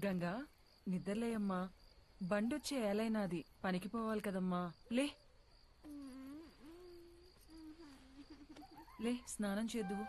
గంగా నిద్రలేయమ్మా, బండొచ్చే ఏలైనాది, పనికి పోవాలి కదమ్మా. లే లే, స్నానం చేద్దువు.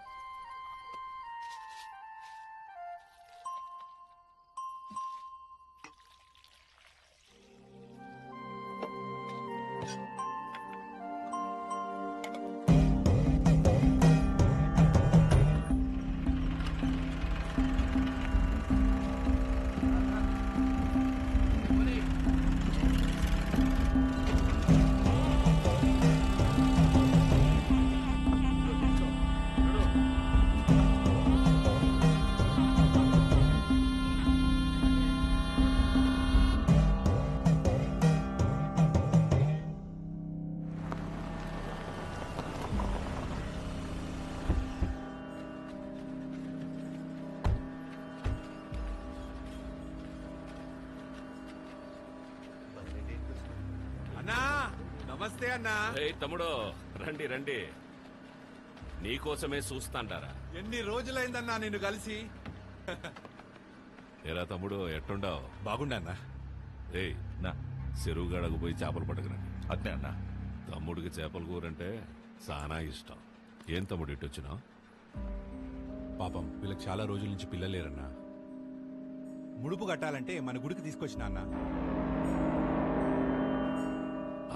నమస్తే అన్నా. తమ్ముడు రండి రండి, నీకోసమే చూస్తాంటారా. ఎన్ని రోజులైందన్నా నిన్ను కలిసి. ఎరా తమ్ముడు ఎట్టుండావు? బాగుండన్నా. ఏయ్ నా చెరువు గడకు పోయి చేపలు పట్టుకురండి. అట్నే అన్నా. తమ్ముడికి చేపల కూరంటే చాలా ఇష్టం. ఏం తమ్ముడు ఇట్టొచ్చినావు? పాపం వీళ్ళకి చాలా రోజుల నుంచి పిల్లలు లేరన్నా. ముడుపు కట్టాలంటే మన గుడికి తీసుకొచ్చిన అన్నా.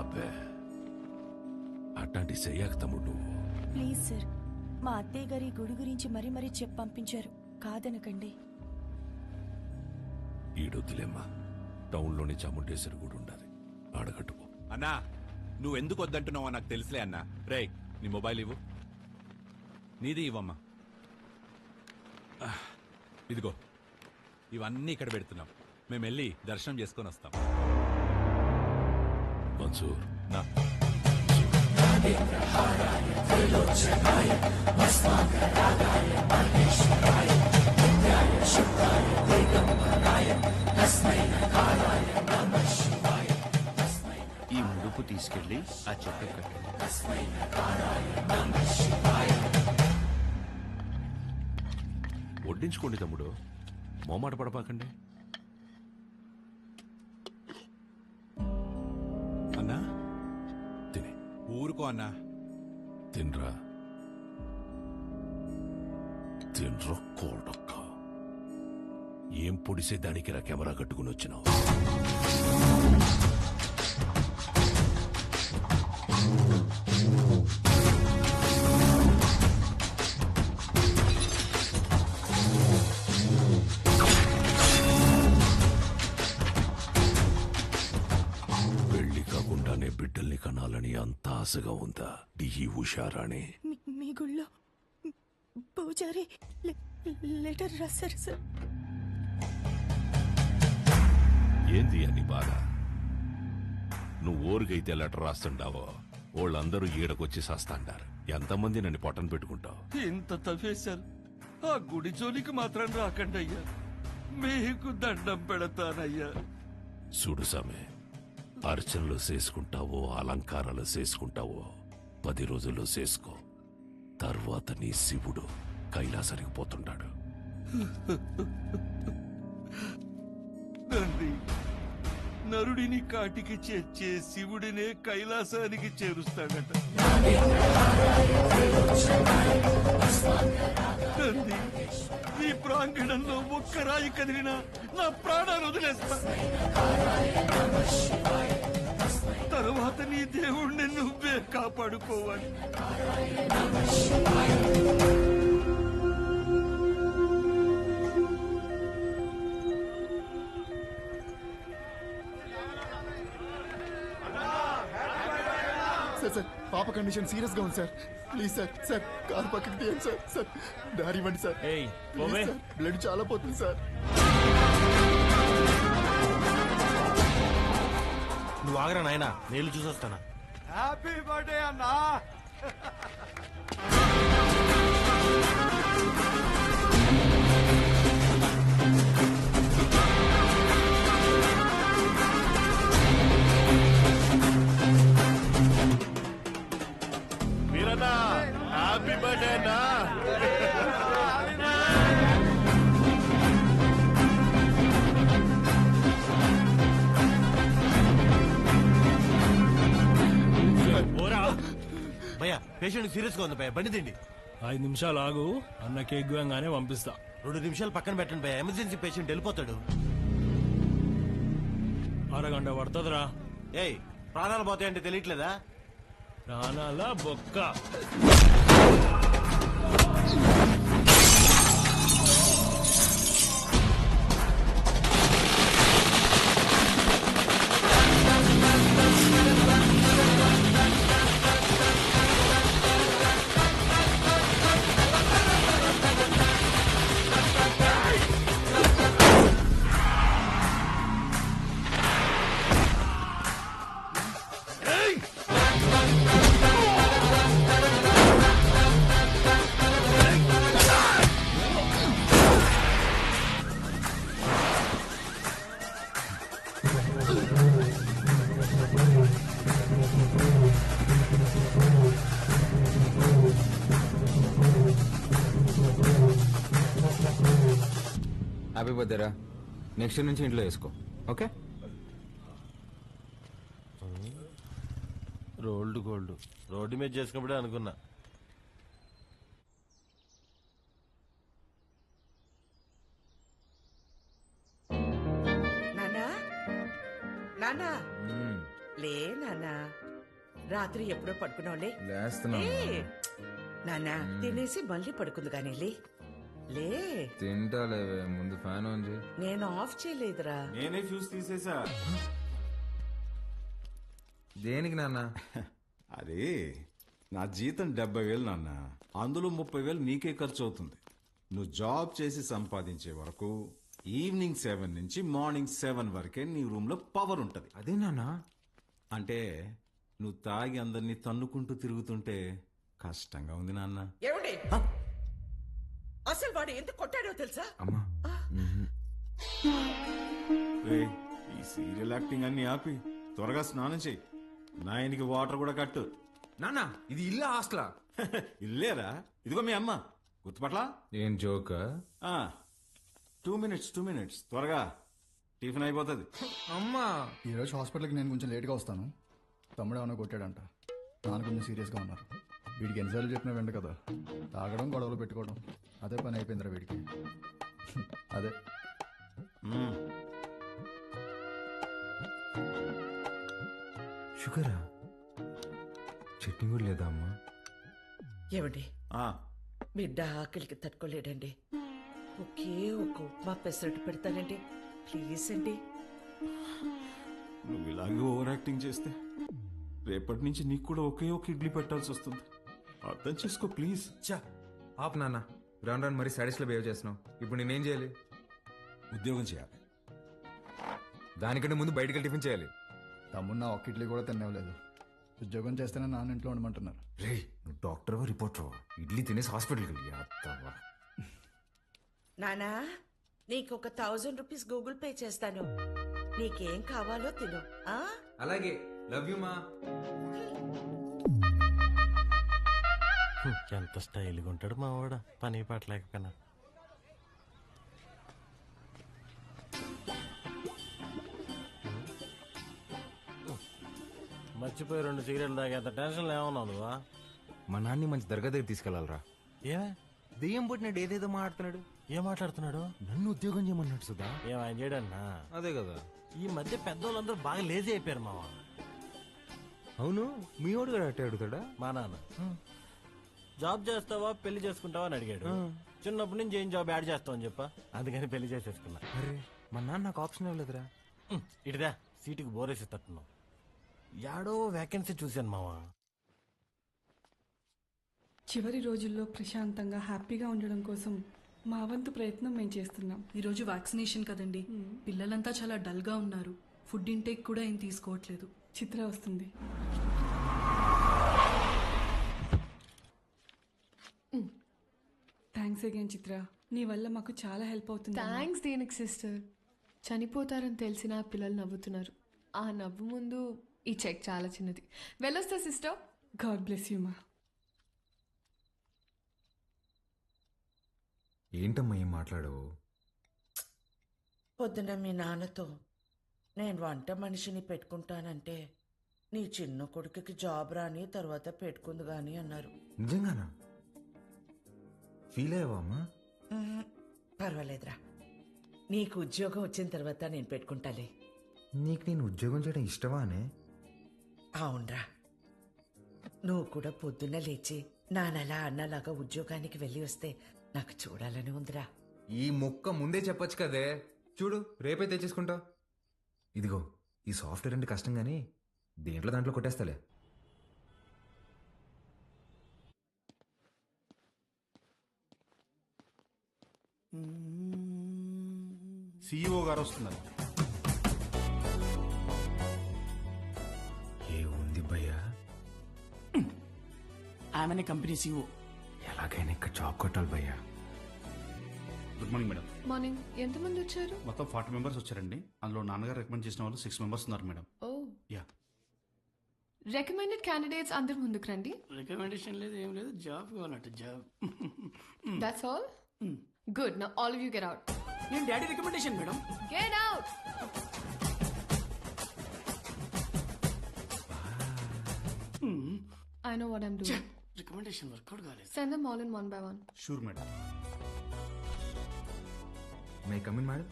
అబ్బే అట్లాంటి చెయ్యాక తమ్ముడు నువ్వు. ప్లీజ్ సార్, మా అత్తయ్య గారి గుడి గురించి మరీ మరీ చెప్పి పంపించారు, కాదనకండి. ఈడొద్దులేమ్మా, టౌన్లోని చాముండేశ్వరి గుడి ఉండాలి, ఆడగట్టుకో. అన్నా నువ్వెందుకు వద్దంటున్నావో నాకు తెలుసులే అన్నా. రే నీ మొబైల్ ఇవ్వు. నీది ఇవ్వమ్మా. ఇదిగో ఇవన్నీ ఇక్కడ పెడుతున్నాం. మేము వెళ్ళి దర్శనం చేసుకొని వస్తాం. మన్సూర్ నా ఈ ముడుపు తీసుకెళ్లి ఆ చెట్టు కట్టండి. వడ్డించుకోండి తమ్ముడు, మోమాట పడపాకండి. అన్నా తినే ఊరుకో అన్నా. తినరా, తినరా కోడక్క. ఏం పొడిసే దానికి రా కెమెరా కట్టుకుని వచ్చినావు? పెళ్లి కాకుండానే బిడ్డల్ని కనాలని అంత ఆశగా ఉందా ఈ ఉషారాణి? మీ గుళ్ళో పూజారి లెటర్ రాశారు సార్. ఏంది అని బాధ? నువ్వు ఊరికైతే లెటర్ రాస్తుండావో వాళ్ళందరూ ఈడకొచ్చి సస్తాండారు. ఎంతమంది నన్ను పొట్టను పెట్టుకుంటావు? ఇంత తవ్వేశారు, ఆ గుడి జోలికి మాత్రం రాకండి అయ్యా, మీకు దండం పెడతానయ్యా. చూడు సామె, అర్చనలు చేసుకుంటావో అలంకారాలు చేసుకుంటావో 10 రోజుల్లో చేసుకో. తర్వాత నీ శివుడు కైలాసానికి పోతుంటాడు. తండ్రి, నరుడిని కాటికి చేర్చే శివుడినే కైలాసానికి చేరుస్తాడట. తండ్రి, ఈ ప్రాంగణంలో ఒక్క రాయి కదిలినా నా ప్రాణాలు వదిలేస్తా. తరువాత నీ దేవుణ్ణి నువ్వే కాపాడుకోవాలి. సార్ పాప కండిషన్ సీరియస్ గా ఉంది sir. Please sir, sir car పక్కకి తీయండి సార్. సార్ దారి ఇవ్వండి సార్. ప్లీజ్ సార్, బ్లడ్ చాలా పోతుంది సార్. నువ్వు ఆగరా నాయనా, నేను చూసొస్తానా. హ్యాపీ బర్త్డే అన్నా. హ్యాపీ బర్త్డే అన్నా. పేషెంట్ సీరియస్ గా ఉంది భయ, బండి తిండి. 5 నిమిషాలు ఆగు, అన్న కేక్ గానే పంపిస్తా. 2 నిమిషాలు పక్కన పెట్టండి భయ, ఎమర్జెన్సీ పేషెంట్ వెళ్ళిపోతాడు. అరగంట పడుతుందిరా. ఏయ్, ప్రాణాలు పోతాయంటే తెలియట్లేదా? ప్రాణాల బొక్క. హ్యాపీ బర్త్డే రా. నెక్స్ట్ నుంచి ఇంట్లో వేసుకో, ఓకే? రోల్డ్ గోల్డ్ రోడ్డు మీద చేసుకున్నప్పుడే అనుకున్నా. నానా నానా లే నానా, రాత్రి ఎప్పుడో పడుకున్నావులే. నానా తినేసి మళ్ళీ పడుకుంది కానీ లే లే. తింటాలేవే, ముందు ఫ్యాన్ ఆన్ చేయి. నేను ఆఫ్ చేయలేదురా. నేనే ఫ్యూజ్ తీసేసా. దేనికి నాన్న? అది నా జీతం 70,000 నాన్న, అందులో 30,000 నీకే ఖర్చు అవుతుంది. నువ్వు జాబ్ చేసి సంపాదించే వరకు ఈవినింగ్ 7 నుంచి మార్నింగ్ 7 వరకే నీ రూమ్ లో పవర్ ఉంటది. అదే నాన్న. అంటే నువ్వు తాగి అందరినీ తన్నుకుంటూ తిరుగుతుంటే కష్టంగా ఉంది నాన్న. ఏమండి, అసలు వాడు ఎందుకు కొట్టాడో తెలుసా? అమ్మా, ఏయ్, ఈ సీరియల్ యాక్టింగ్ అన్ని ఆపి త్వరగా స్నానం చెయ్యి. నాయనికి వాటర్ కూడా కట్టు. నాన్న ఇది ఇల్లా హాస్టలా? ఇల్లేరా, ఇదిగో మీ అమ్మ. గుర్తుపట్లా? ఏం జోక్? 2 minutes త్వరగా, టిఫిన్ అయిపోతుంది. అమ్మా, ఈరోజు హాస్పిటల్కి నేను కొంచెం లేట్గా వస్తాను. తమ్ముడు ఏమైనా కొట్టాడంట, నాన్న కొంచెం సీరియస్గా ఉన్నారు. వీడికి ఎన్నిసార్లు చెప్పినా వెంట కదా, తాగడం గొడవలు పెట్టుకోవడం అదే పని అయిపోయిందిరా వీడికి. అదే షుగరా? చట్నీ కూడా లేదా అమ్మా? ఏమండి, బిడ్డ ఆకలికి తట్టుకోలేడండి. ఒకే ఒక ఉప్మా పెసరట్టు పెడతానండి, ప్లీజ్ అండి. నువ్వు ఇలాగే ఓవర్ యాక్టింగ్ చేస్తే రేపటి నుంచి నీకు కూడా ఒకే ఒక ఇడ్లీ పెట్టాల్సి వస్తుంది. అర్థం చేసుకో ప్లీజ్. చా ఆప్ నాన్న, రాను రాను మరీ సాడీస్లో బిహేవ్ చేస్తున్నావు. ఇప్పుడు నేనేం చేయాలి? ఉద్యోగం చేయాలి. దానికంటే ముందు బయటకి వెళ్ళి టిఫిన్ చేయాలి. తమ్ముడు నా ఒక్క ఇడ్లీ కూడా తినలేదు. ఉద్యోగం చేస్తేనే నాన్న ఇంట్లో ఉండమంటున్నారు. రే, నువ్వు డాక్టర్వా రిపోర్టర్వా? ఇడ్లీ తినేసి హాస్పిటల్కి వెళ్ళి అత్తవా. నానా, నీకు ఒక 1000 రూపీస్ గూగుల్ పే చేస్తాను. నీకేం కావాలో తిను. అలాగే, లవ్ యూ మా. ఎంత స్టైల్గా ఉంటాడు మా వాడు, పని పట్టలేకపోయినా. మర్చిపోయి 2 సిగరెట్లు తాగేంత టెన్షన్ ఏమన్నావు నువ్వా? మా నాన్ని మంచి దర్గా దగ్గర తీసుకెళ్లాలరా. ఏమే దెయ్యం పుట్టినాడు, ఏదేదో మాట్లాడుతున్నాడు. ఏం మాట్లాడుతున్నాడు? నన్ను ఉద్యోగం చేయమన్నాడు సుధా. ఏం ఆయన చేయడన్నా? అదే కదా, ఈ మధ్య పెద్దోళ్ళందరూ బాగా లేజీ అయిపోయారు మావా. అవును, మీ వాడు కూడా అట్టే అడుగుతాడా? మా నాన్న జాబ్ చేస్తావా పెళ్లి చేసుకుంటావా అని అడిగాడు. చిన్నప్పటి నుంచి ఏం జాబ్ యాడ్ చేస్తావు అని చెప్పా, అందుకని పెళ్లి చేసేసుకున్నా. అరే, మా నాన్న నాకు ఆప్షన్ ఇవ్వలేదురా. ఇటుదా సీటుకి బోరేసి తట్టున్నావు. యాడో వేకెన్సీ చూశాను మావా. చివరి రోజుల్లో ప్రశాంతంగా హ్యాపీగా ఉండడం కోసం మా వంతు ప్రయత్నం మేము చేస్తున్నాం. ఈరోజు వ్యాక్సినేషన్ కదండి, పిల్లలంతా చాలా డల్గా ఉన్నారు. ఫుడ్ ఇంటేక్ కూడా ఏం తీసుకోవట్లేదు. చిత్ర వస్తుంది. థ్యాంక్స్ అగైన్ చిత్ర, నీ వల్ల మాకు చాలా హెల్ప్ అవుతుంది. థ్యాంక్స్ దేనికి సిస్టర్, చనిపోతారని తెలిసిన పిల్లలు నవ్వుతున్నారు. ఆ నవ్వు ముందు ఈ చెక్ చాలా చిన్నది. వెళ్ళొస్తా సిస్టర్. గాడ్ బ్లెస్ యూ మా. ఏంటమ్మా ఏం మాట్లాడవు? పొద్దున మీ నాన్నతో నేను వంట మనిషిని పెట్టుకుంటానంటే నీ చిన్న కొడుకుకి జాబ్ రాని తర్వాత పెట్టుకుంది గాని అన్నారు. నిజంగానా? ఫీల్ అయ్యావా అమ్మా? పర్వాలేదురా, నీకు ఉద్యోగం వచ్చిన తర్వాత నేను పెట్టుకుంటాలే. నీకు నేను ఉద్యోగం చేయడం ఇష్టమా అనే? అవునరా, నువ్వు కూడా పొద్దున్న లేచి నానలా అన్నలాగా ఉద్యోగానికి వెళ్ళి వస్తే నాకు చూడాలని ఉందిరా. ఈ మొక్క ముందే చెప్పొచ్చు కదే. చూడు, రేపే తెచ్చేసుకుంటా. ఇదిగో, ఈ సాఫ్ట్వేర్ అంటే కష్టం గానీ దాంట్లో కొట్టేస్తాలే. సిఇఓ గారు వస్తున్నారు. ఏ ఉంది భయ్యా? ఆమెనే కంపెనీ సిఇఓ. ఎలాగైనా ఇక్కడ జాబ్ కొట్టాలి భయ్యా. Good morning madam. మార్నింగ్. ఎంతమంది వచ్చారు? మొత్తం 40 మెంబర్స్ వచ్చారండి. అందులో నాన్నగారు రికమెండ్ చేసిన వాళ్ళు 6 మెంబర్స్ ఉన్నారు madam. Oh, yeah. Recommended candidates అందరు ముందుకు రండి. రికమెండేషన్ లేదు, ఏం లేదు, జాబ్ కావాలంట. Job. That's all. Good. Now all of you get out. నేను daddy recommendation madam. Get out. I know what I'm doing. Recommendation work out కాలేదు. Send them all in one by one. Sure madam. May come in madam?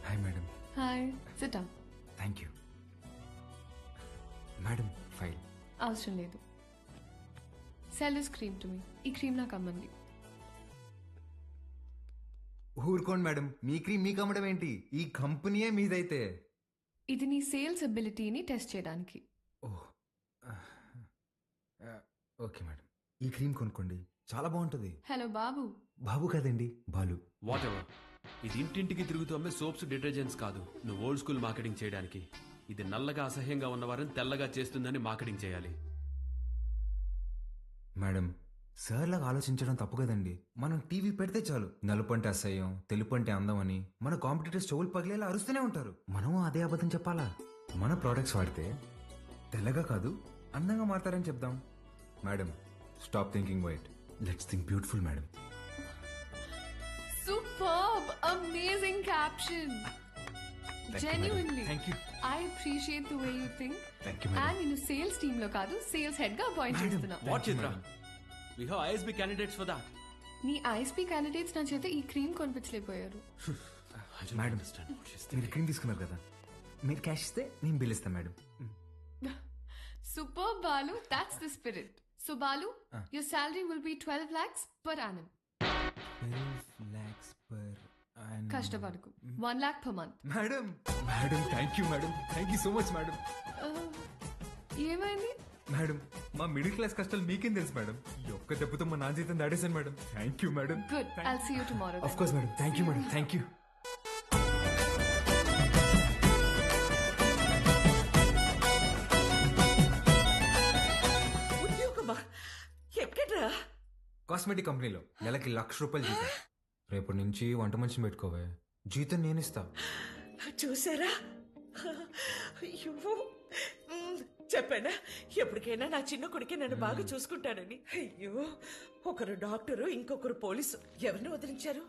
Hi madam. Hi. Sit down. Thank you madam. File అవసరం లేదు. Sell this cream to me. ఈ cream నాకు అమ్మండి. ఊరుకోండి madam, మీ cream మీకు అమ్మడం ఏంటి? ఈ కంపెనీయే మీదైతే. ఇది నీ సేల్స్ అబిలిటీని టెస్ట్ చేయడానికి. ఓకే మేడం, ఈ క్రీమ్ కొనుక్కోండి, చాలా బాగుంటుంది. హలో బాబు. బాబు కాదండి, బాలు. What ever. ఇది ఇంటింటికి తిరుగుతూ అమ్మే సోప్స్, డిటర్జెంట్స్ కాదు. నువ్వు ఓల్డ్ స్కూల్ మార్కెటింగ్ చేయడానికి. ఇది నల్లగా అసహ్యంగా ఉన్నవారిని తెల్లగా చేస్తుందని మార్కెటింగ్ చేయాలి. మేడం, సార్ లాగా ఆలోచించడం తప్పు కదండి. మనం టీవీ పెడితే చాలు నలుపు అంటే అసహ్యం, తెలుపు అంటే అందం అని మన కాంపిటీటర్స్ చెవులు పగిలేలా అరుస్తూనే ఉంటారు. మనం అదే అబద్ధం చెప్పాలా? మన ప్రోడక్ట్స్ వాడితే తెల్లగా కాదు అందంగా మారతారని చెప్దాం. Madam, stop thinking white, let's think beautiful madam. Superb! Amazing caption. Genuinely. Thank you. I appreciate the way you think. Thank you, madam. And నేను సేల్స్ టీమ్ లో కాదు, సేల్స్ హెడ్ గా అపాయింట్ చేస్తున్నా. What Chitra? We have ISB candidates for that. నీ ISP candidates నా చేత ఈ cream కొనిపించలేకపోయారు. మేడం, మీరు క్రీమ్ తీసుకున్నారు కదా, మీరు క్యాష్ ఇస్తే నేను బిల్ ఇస్తాను madam. Superb, Balu. That's the spirit. So Balu, your salary will be 12 lakhs per annum. 12 lakhs per annum. కష్టపడకు. 1 lakh per month. Madam, madam, thank you madam, thank you so much madam. ఏమైంది? Madam, మా middle class కష్టాలు మీకేం తెలుసు madam. ఈ ఒక్క దెబ్బతో మా నాన్న జీతం దాడేశాను madam. Thank you madam. Good. I'll see you tomorrow. Of course madam. Thank you madam. Thank you. ఉద్యోగమా? ఎక్కడ్రా? కాస్మెటిక్ కంపెనీలో నెలకి ₹1,00,000 జీతం. రేపటి నుంచి వంట మనిషిని పెట్టుకోవే, జీతం నేను ఇస్తా. చూసారా? అయ్యో, చెప్పానా ఎప్పటికైనా నా చిన్న కొడుకే నన్ను బాగా చూసుకుంటానని. అయ్యో, ఒకరు డాక్టరు, ఇంకొకరు పోలీసు. ఎవరిని వదిలించారు?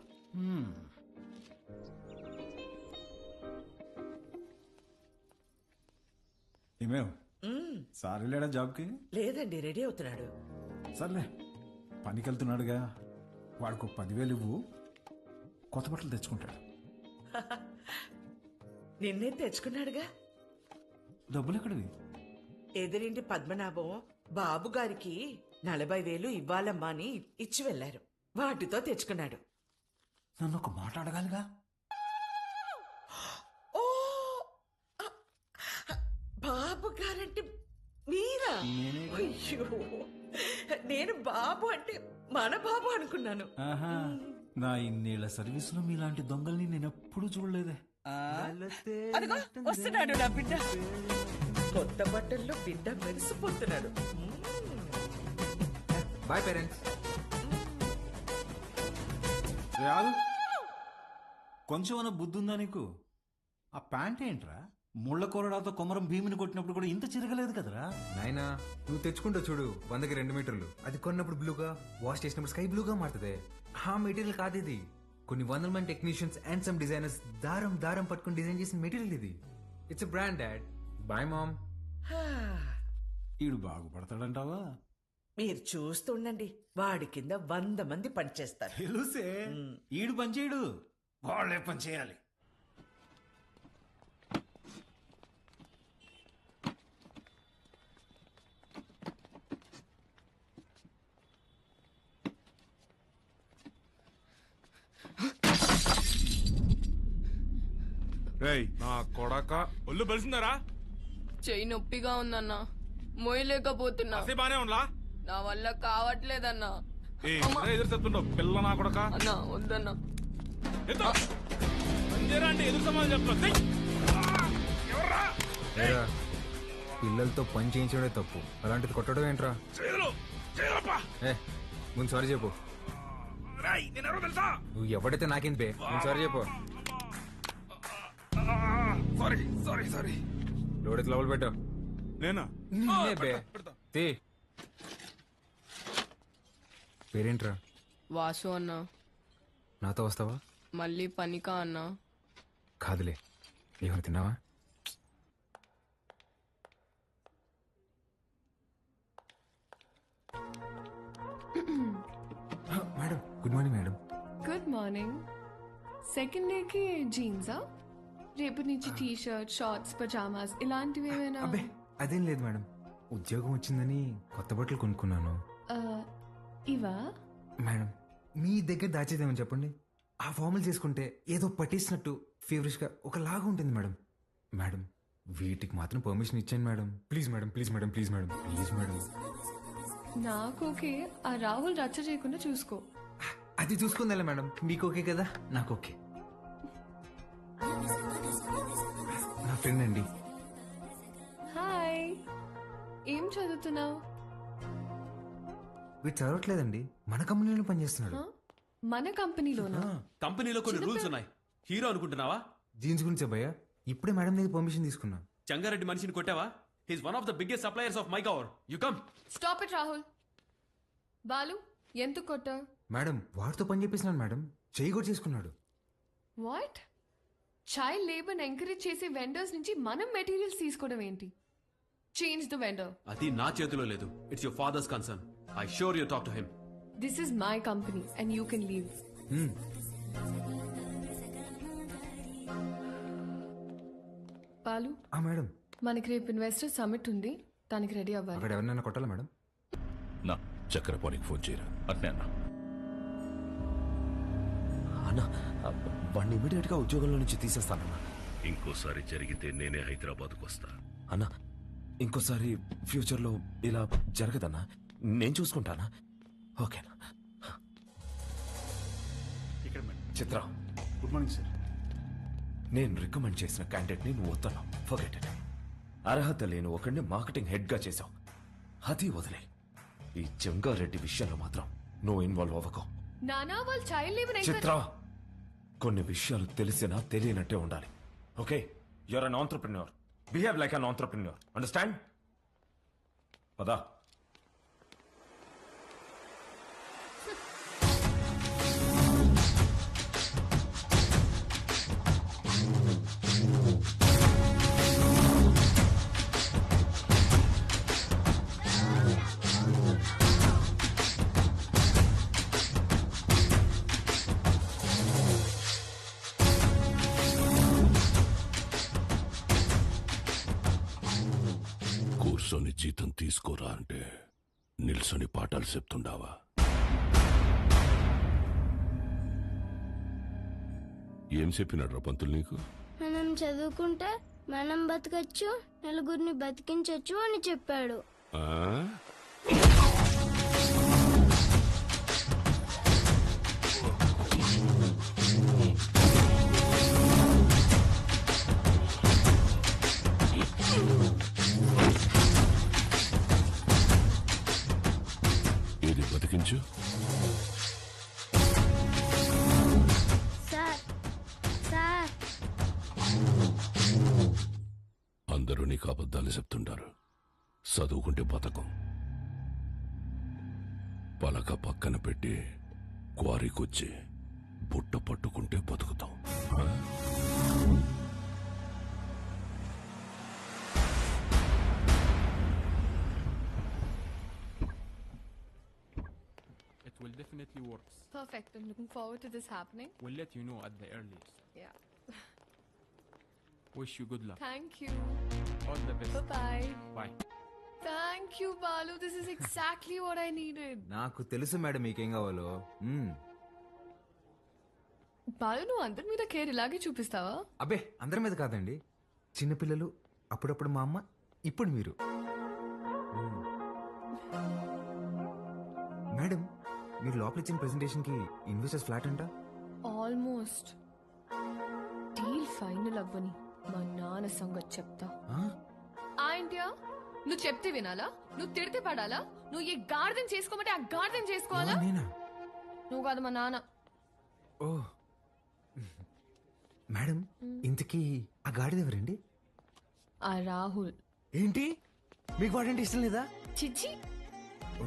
ఏమేవ్ సార్ వెళ్ళాడా జాబ్కి? లేదండి, రెడీ అవుతున్నాడు. సర్లే, పనికి వెళ్తున్నాడుగా, వాడికి 10,000 ఇవ్వు, కొత్త బట్టలు తెచ్చుకుంటాడు. నిన్నే తెచ్చుకున్నాడుగా. డబ్బులు ఎక్కడివి? ఎదురింటి పద్మనాభం బాబు గారికి 40,000 ఇవ్వాలమ్మా అని ఇచ్చి వెళ్లారు. వాటితో తెచ్చుకున్నాడు. నన్ను ఒక మాట అడగాలిగా. ఓ, బాబు గారంటే మీరా? అయ్యో, నేను బాబు అంటే మన బాబు అనుకున్నాను. ఆహా, నా ఇన్నేళ్ల సర్వీస్ లో మీలాంటి దొంగల్ని నేను ఎప్పుడు చూడలేదే. అదిగో వస్తున్నాడు నా బిడ్డ. కొత్త బట్టల్లో బిడ్డ మెరిసిపోతున్నాడు. Boy parents. కొంచెం బుద్ధి ఉందా నీకు? ఆ ప్యాంట్ ఏంట్రా? ముళ్ళ కొరడాతో కొమరం భీమిని కొట్టినప్పుడు కూడా ఇంత చిరగలేదు కదరా. నాయనా, నువ్వు తెచ్చుకుంటా చూడు, 100కి 2 మీటర్లు. అది కొన్నప్పుడు బ్లూగా, వాష్ చేసినప్పుడు స్కై బ్లూగా మారుతుంది. ఆ మెటీరియల్ కాదు ఇది. కొన్ని 100 మంది టెక్నీషియన్స్ అండ్ సమ్ డిజైనర్స్ దారం దారం పట్టుకుని డిజైన్ చేసిన మెటీరియల్ ఇది. It's brand dad. Bye mom. ఈడు బాగుపడతాడంటావా? మీరు చూస్తుండండి, వాడి కింద 100 మంది పనిచేస్తారు. తెలుసే, ఈడు పని చేయడు, వాళ్ళే పని చేయాలి. నా కొడక ఒళ్ళు బలిసిందరా? చెయ్యి నొప్పిగా ఉందన్నా, మోయలేకపోతున్నా. బానే ఉందా? నా వల్ల కావట్లేదన్నా. ఎదురు చెప్తుండవు పిల్ల నా కొడక. అన్నా వద్దన్నా. అంటే ఎదురు సమాధానం చెప్తా. పిల్లలతో పని చేయించడే తప్పు, అలాంటిది కొట్టడం ఏంట్రా? ముందు సారీ చెప్పు. నువ్వు ఎవడైతే నాకేంటి బే, ముందు సారీ చెప్పు. సారీ లోడెత్తి లోపల పెట్టు. నేనా? బే పేరేంట్రా? వాసు అన్నా. నాతో వస్తావా? మళ్ళీ పనికా అన్నా? కాదులే, ఏమైనా తిన్నావా? Madam good morning. Madam good morning. Second డేకి జీన్సా? రేపటి నుంచి టీ షర్ట్, షార్ట్స్, పజామాస్ ఇలాంటివి ఏమైనా? అబ్బే అదేం లేదు మేడం, ఉద్యోగం వచ్చిందని కొత్త బట్టలు కొనుక్కున్నాను. ఇవా? మేడం మీ దగ్గర దాచేదేమని చెప్పండి, ఆ ఫార్మల్ చేసుకుంటే ఏదో పట్టేసినట్టు ఫేవరెట్ గా ఒకలాగా ఉంటుంది మేడం. మేడం వీటికి మాత్రం పర్మిషన్ ఇచ్చాను madam. Please madam, please madam, please madam, please madam. నాకు ఓకే, ఆ రాహుల్ రచ్చ చేయకుండా చూసుకో. అది చూసుకుందా మేడం, మీకు ఓకే కదా? నాకు ఓకే. నా ఫ్రెండ్ అండి. హాయ్, ఏం చదువుతున్నావు? వీడు చదవట్లేదండి, మన కంపెనీలో పనిచేస్తున్నాడు. మన కంపెనీలోనా? కంపెనీలో కొన్ని రూల్స్ ఉన్నాయి, హీరో అనుకుంటున్నావా? జీన్స్ గురించి భయ్యా, ఇప్పుడే మేడం దగ్గర పర్మిషన్ తీసుకున్నా. చంగారెడ్డి మనిషిని కొట్టావా? He's one of the biggest suppliers of my cover. You come. Stop it Rahul. Balu ఎంత కొట్టా? మేడం వాడితో పని చేపిస్తున్నాను మేడం, చేయి కూడా చేసుకున్నాడు. వాట్? చైల్డ్ లేబర్ ఎంకరేజ్ చేసే వెండర్స్ నుంచి మనం మెటీరియల్స్ తీసుకోవడం ఏంటి? Change the vendor. అది నా చేతిలో లేదు, it's your father's concern. I sure you talk to him. This is my company and you can leave. Balu madam, మనకి రేపు ఇన్వెస్టర్ సమిట్ ఉంది, దానికి రెడీ అవ్వాలి. అక్కడ ఎవరినైనా కొట్టాలా మేడం? నా చక్రపాణికి ఫోన్ చేయరా. అట్నే అన్నా. అన్నా వాడిని ఇమీడియట్ గా ఉద్యోగంలో నుంచి తీసేస్తానన్నా. ఇంకోసారి జరిగితే నేనే హైదరాబాద్కు వస్తా. అన్నా ఇంకోసారి ఫ్యూచర్ లో ఇలా జరగదన్నా, నేను చూసుకుంటానా? ఓకేనా? చిత్ర గుడ్ మార్నింగ్ సార్. నేను రికమెండ్ చేసిన క్యాండిడేట్ ని నువ్వు వద్దన్నా. Forget it. అర్హత లేని ఒకడిని మార్కెటింగ్ హెడ్ గా చేశావు, అది వదిలే. ఈ జంగారెడ్డి విషయంలో మాత్రం నువ్వు ఇన్వాల్వ్ అవ్వకు. నానా వాళ్ళు చైల్డ్ లేబర్ చిత్ర, కొన్ని విషయాలు తెలిసినా తెలియనట్టే ఉండాలి. Okay, you're an entrepreneur, behave like an entrepreneur, understand? పదా. కూర్చొని జీతం తీసుకోరా అంటే నిల్సొని పాఠాలు చెప్తుండావా? ఏం చెప్పినాడు పంతులు నీకు? మనం చదువుకుంటే మనం బతకచ్చు, నలుగురిని బతికించచ్చు అని చెప్పాడు. ఏది బతికించు? సార్ సార్ అందరూ నీకు అబద్ధాలు చెప్తుంటారు. చదువుకుంటే బతకం, పలక పక్కన పెట్టి క్వారీకొచ్చి బుట్ట పట్టుకుంటే బతుకుతాం. few works. Perfect. I'm looking forward to this happening. We'll let you know at the earliest. Yeah. Wish you good luck. Thank you. All the best. Bye-bye. Bye. Thank you, Balu. This is exactly what I needed. నాకు తెలుసు madam మీకేం కావాలో. బాలు, నువ్వు అందరి మీద care ఇలాగే చూపిస్తావా? అబ్బే అందరి మీద కాదండి, చిన్నపిల్లలు, అప్పుడప్పుడు మా అమ్మ, ఇప్పుడు మీరు. మేడం, మీరు లోపల ఇచ్చిన ప్రెజెంటేషన్ కి ఇన్వెస్టర్స్ ఫ్లాట్ అంట. ఆల్మోస్ట్ డీల్ ఫైనల్ అవ్వని మా నాన్న సంగతి చెప్తా. ఏంటియా, నువ్వు చెప్తే వినాలా? నువ్వు తిడితే పడాలా? నువ్వు ఏ గార్డెన్ చేసుకోమంటే ఆ గార్డెన్ చేసుకోవాలా? నువ్వు కాదు, మా నాన్న. ఓ మేడం, ఇంతకీ ఆ గాడిద ఎవరండి? ఆ రాహుల్. ఏంటి, మీకు వాడంటే ఇష్టం లేదా? చిచ్చి. ఓ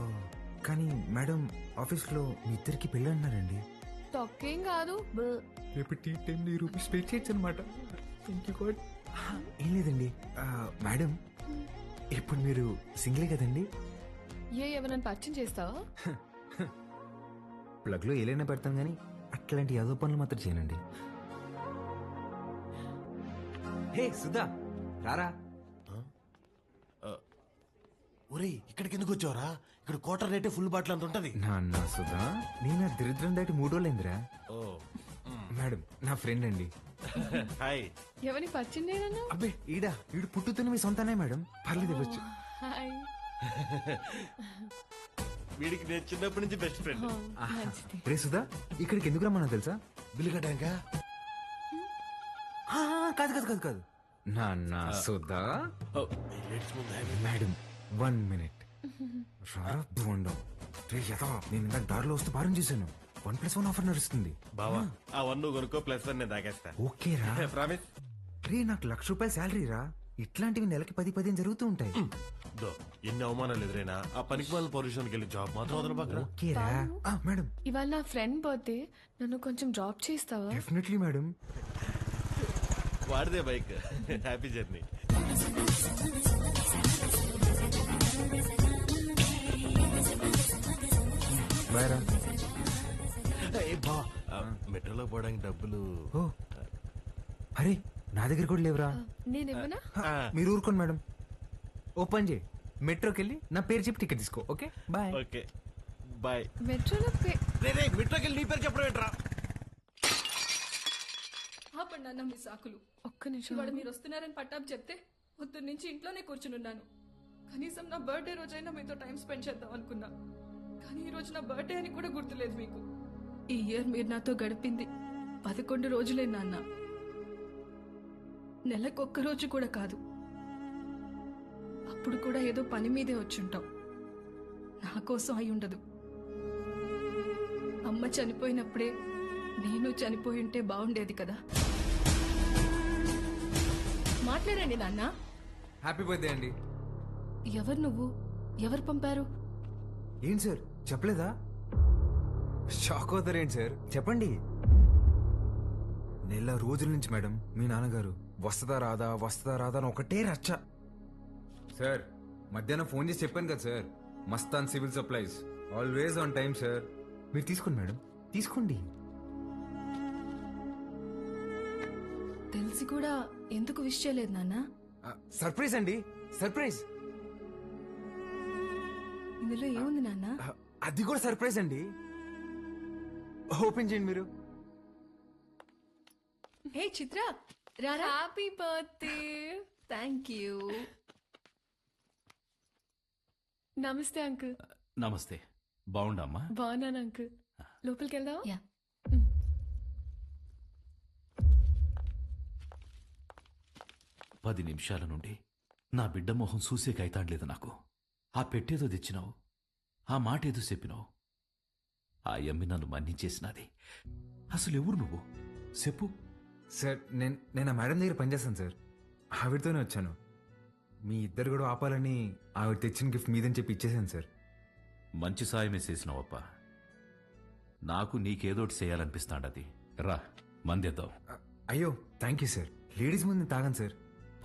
కానీ మేడం, ఆఫీస్ లో మీ ఇద్దరికి పెళ్ళి అన్నారండి. తొక్కేం కాదు. రేపు టీ టైంలో రూపీస్ పే చేయొచ్చు అనమాట. ఏం లేదండి మేడం, ఇప్పుడు మీరు సింగిలే కదండి? ఎవరైనా పరిచయం చేస్తావా? ప్లగ్ లో ఏలైనా పెడతాం కానీ అట్లాంటి యాదో పనులు మాత్రం చేయనండి. హే సుధా, రారా. ఒరేయ్, ఇక్కడికి ఎందుకు వచ్చావరా? ఇక్కడ క్వార్టర్ రేటే ఫుల్ బాటిల్ అంత ఉంటది. నాన్న సుధా, నేను ఆ దరిద్రం దాటి 3 రోజులైందిరా. మేడం, నా ఫ్రెండ్ అండి. హాయ్. ఎవరిని పరిచయం చేయనన్నా? అబ్బే ఈడు పుట్టుతున్న మీ సొంతనే మేడం, పర్లేదు ఇవ్వచ్చు. హాయ్. వీడికి నేను చిన్నప్పటి నుంచి బెస్ట్ ఫ్రెండ్. రే సుధా, ఇక్కడికి ఎందుకు రమ్మన్నా తెలుసా? బిల్లు కట్టాక. కాదు కాదు కాదు కాదు నాన్న సుధా. Madam 1 minute. రారా బోండం. నేను ఇందాక దారిలో వస్తూ భారం చేశాను. 1+1 ఆఫర్ నడుస్తుంది. బావా, ఆ 1 నువ్వు కొనుక్కో, +1 నేను తాగేస్తా. ఓకే రా. ప్రామిస్. రే, నాకు ₹1,00,000 శాలరీ రా. ఇట్లాంటివి నెలకి 10-15 జరుగుతూ ఉంటాయి. ఎన్ని అవమానాలు ఎదురైనా ఆ పనికి వాళ్ళ పొజిషన్కి వెళ్ళి జాబ్ మాత్రం వదలబాకరా. ఓకే రా. మేడం, ఇవాళ నా ఫ్రెండ్ బర్త్డే, నన్ను కొంచెం డ్రాప్ చేస్తావా? Definitely madam. వాడిదే బైక్. Happy journey. బాయ్ రా. మెట్రోలో పోవడానికి డబ్బులు. ఓ అరే, నా దగ్గర కూడా లేవురా. నేనేమన్నా? మీరు ఊరుకోండి మేడం. ఓపెన్ చేయి, మెట్రోకి వెళ్ళి నా పేరు చెప్పి టికెట్ తీసుకో. Okay bye. Okay bye. మెట్రోలో మెట్రోకి వెళ్ళి నీ పేరు చెప్పడం ఏంట్రా? ఆపండి అన్న మీ సాకులు. ఒక్క నిమిషం. ఇవాళ మీరు వస్తున్నారని పట్టాపు చెప్తే పొద్దున్న నుంచి ఇంట్లోనే కూర్చునున్నాను. కనీసం నా బర్త్డే రోజైనా మీతో టైం స్పెండ్ చేద్దాం అనుకున్నా, కానీ ఈ రోజు నా బర్త్డే అని కూడా గుర్తులేదు మీకు. ఈ ఇయర్ మీరు నాతో గడిపింది 11 రోజులే నాన్న. నెలకొక్క రోజు కూడా కాదు. అప్పుడు కూడా ఏదో పని మీదే వచ్చుంటాం. నా కోసం అయి ఉండదు. అమ్మ చనిపోయినప్పుడే నేను చనిపోయి ఉంటే బాగుండేది కదా. మాట్లాడండి నాన్న. హ్యాపీ బర్త్డే అండి. ఎవరు నువ్వు? ఎవరు పంపారు? ఏంటి సార్ చెప్పలేదా? షాక్ అవుతారేంటి సార్, చెప్పండి. నెల రోజుల నుంచి మేడం మీ నాన్నగారు వస్తుందా రాదా అని ఒకటే రచ్చ. సార్ మధ్యాహ్నం ఫోన్ చేసి చెప్పాను కదా sir, Mastan civil supplies, always on time sir. మీరు తీసుకోండి మేడం, తీసుకోండి. తెలిసి కూడా ఎందుకు విష్ చేయలేదు నాన్న? సర్ప్రైజ్ అండి, సర్ప్రైజ్. ఇందులో ఏముంది నాన్న? అది కూడా సర్ప్రైజ్ అండి. ఓపెన్ చేయండి మీరు. హే చిత్ర, రారా. Happy birthday. Thank you. నమస్తే అంకుల్. నమస్తే. బాగుండమ్మా? బాగున్నాను అంకుల్. లోపలికి వెళ్దాం. 10 నిమిషాల నుండి నా బిడ్డ మొహం చూసే కైతాడలేదు నాకు. ఆ పెట్టేదో తెచ్చినావు, ఆ మాట ఏదో చెప్పినావు. ఆ యమ్మి నన్ను మన్నించేసినది. అసలు ఎవరు నువ్వు చెప్పు. సార్ నేను ఆ మేడం దగ్గర పనిచేస్తాను సార్, ఆవిడతోనే వచ్చాను. మీ ఇద్దరు కూడా ఆపాలని ఆవిడ తెచ్చిన గిఫ్ట్ మీదని చెప్పి ఇచ్చేసాను సార్. మంచి సాయమే చేసినావప్ప. నాకు నీకేదోటి చేయాలనిపిస్తాండది. రా మందేద్దాం. అయ్యో థ్యాంక్ యూ సార్. లేడీస్ ముందు తాగాను సార్.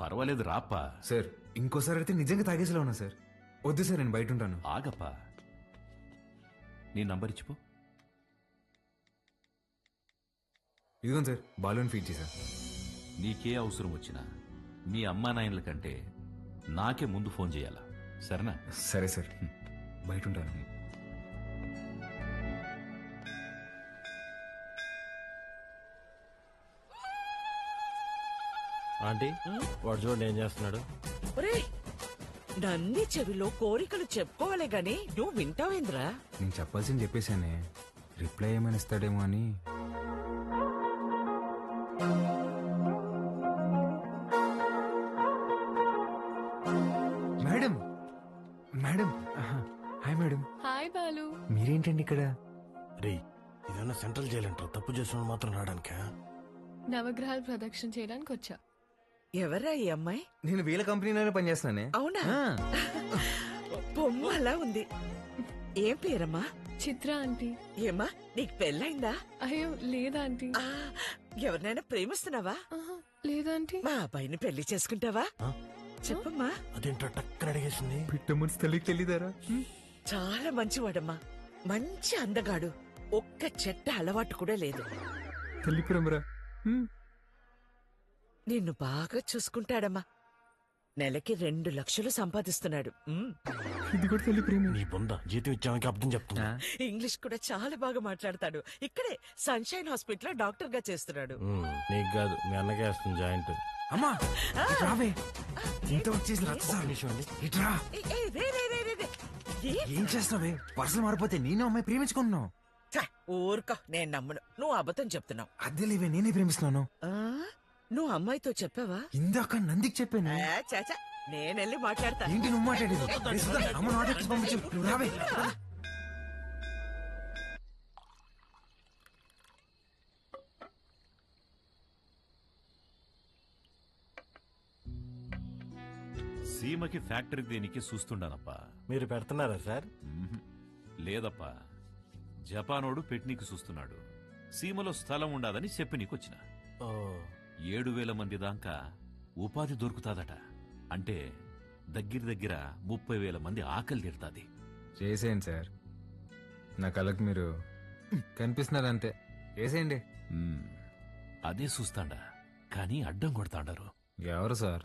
పర్వాలేదు రాప్పా. సార్ ఇంకోసారి అయితే నిజంగా తాగేసేలా ఉన్నా సార్. వద్దు సార్, నేను బయట ఉంటాను. ఆగప్పా, నీ నంబర్ ఇచ్చిపో. ఇదిగోండి సార్ బాలూన్ ఫీడ్ చేశా. నీకే అవసరం వచ్చినా మీ అమ్మా నాయనల కంటే నాకే ముందు ఫోన్ చేయాలా, సరేనా? సరే సార్, బయట ఉంటాను. ఆంటీ వాడు చూడండి ఏం చేస్తున్నాడు. ఒరేయ్, నంది చెవిలో కోరికలు చెప్పుకోవాలి గాని నువ్వు వింటావేంద్రా? నేను చెప్పాల్సింది చెప్పేశానే, రిప్లై ఏమైనా ఇస్తాడేమో అని. Madam madam, hi madam. Hi Balu. మీరేంటండి ఇక్కడ? రే ఇదన్నా సెంట్రల్ జైలు అంటారు, తప్పు చేసిన మాత్రం రావడానికా? నవగ్రహాలు ప్రదక్షిణ చేయడానికి వచ్చా. ఎవరా ఈ అమ్మాయి? నేను వీళ్ళ కంపెనీలోనే పనిచేస్తున్నానే. అవునా? బొమ్మ అలా ఉంది. ఏం పేరమ్మా? చిత్ర ఆంటీ. ఏమ్మా నీకు పెళ్ళైందా? అయ్యో లేదా ఆంటీ. ఎవరినైనా ప్రేమిస్తున్నావా? లేదాంటీ. మా అబ్బాయిని పెళ్లి చేసుకుంటావా? చెప్పమ్మా. అదేంటో టక్కన అడిగేసింది. పిట్ట మనసు తల్లికి తెలీదారా? చాలా మంచివాడమ్మా, మంచి అందగాడు, ఒక్క చెట్ట అలవాటు కూడా లేదు. తల్లి ప్రేమరా. నిన్ను బాగా చూసుకుంటాడమ్మా. నెలకి 2 లక్షలు సంపాదిస్తున్నాడు. ఇది కూడా తల్లి ప్రేమ. నీ బొంద జీతం ఇచ్చామని అర్థం చెప్తున్నా. ఇంగ్లీష్ కూడా చాలా బాగా మాట్లాడతాడు. ఇక్కడే సన్షైన్ హాస్పిటల్ లో డాక్టర్ గా చేస్తున్నాడు. నీకు కాదు, మీ అన్నకే వస్తుంది జాయింట్. అమ్మా రావే, ఇంత వచ్చేసి ఇట్రా. ఏం చేస్తావే? పర్సలు మారిపోతే నేను అమ్మాయి ప్రేమించుకుంటున్నావు. ఊరుకో, నేను నమ్మను. నువ్వు అబద్ధం చెప్తున్నావు. అదే లేవే, నేనే ప్రేమిస్తున్నాను. నువ్వు అమ్మాయితో చెప్పావా? ఇందాక నందికి చెప్పాను. చాచా, నేనెళ్ళి మాట్లాడతా. ఏంటి నువ్వు మాట్లాడేది? అమ్మ నాటకి పంపించు, నువ్వు రావే. సీమకి ఫ్యాక్టరీ దేనికి చూస్తుండానప్పా. మీరు పెడుతున్నారా సార్? లేదప్పా, జపానోడు పెట్నీకి చూస్తున్నాడు. సీమలో స్థలం ఉండాదని చెప్పి నీకొచ్చిన. 7,000 మంది దాకా ఉపాధి దొరుకుతాదట. అంటే దగ్గర 30,000 మంది ఆకలి తీరుతాది. చేసేయండి సార్, నా కళ్ళకి మీరు కనిపిస్తున్నారంతే. చేసేయండి. అదే చూస్తాండా, కానీ అడ్డం కొడతాండారు. ఎవరు సార్?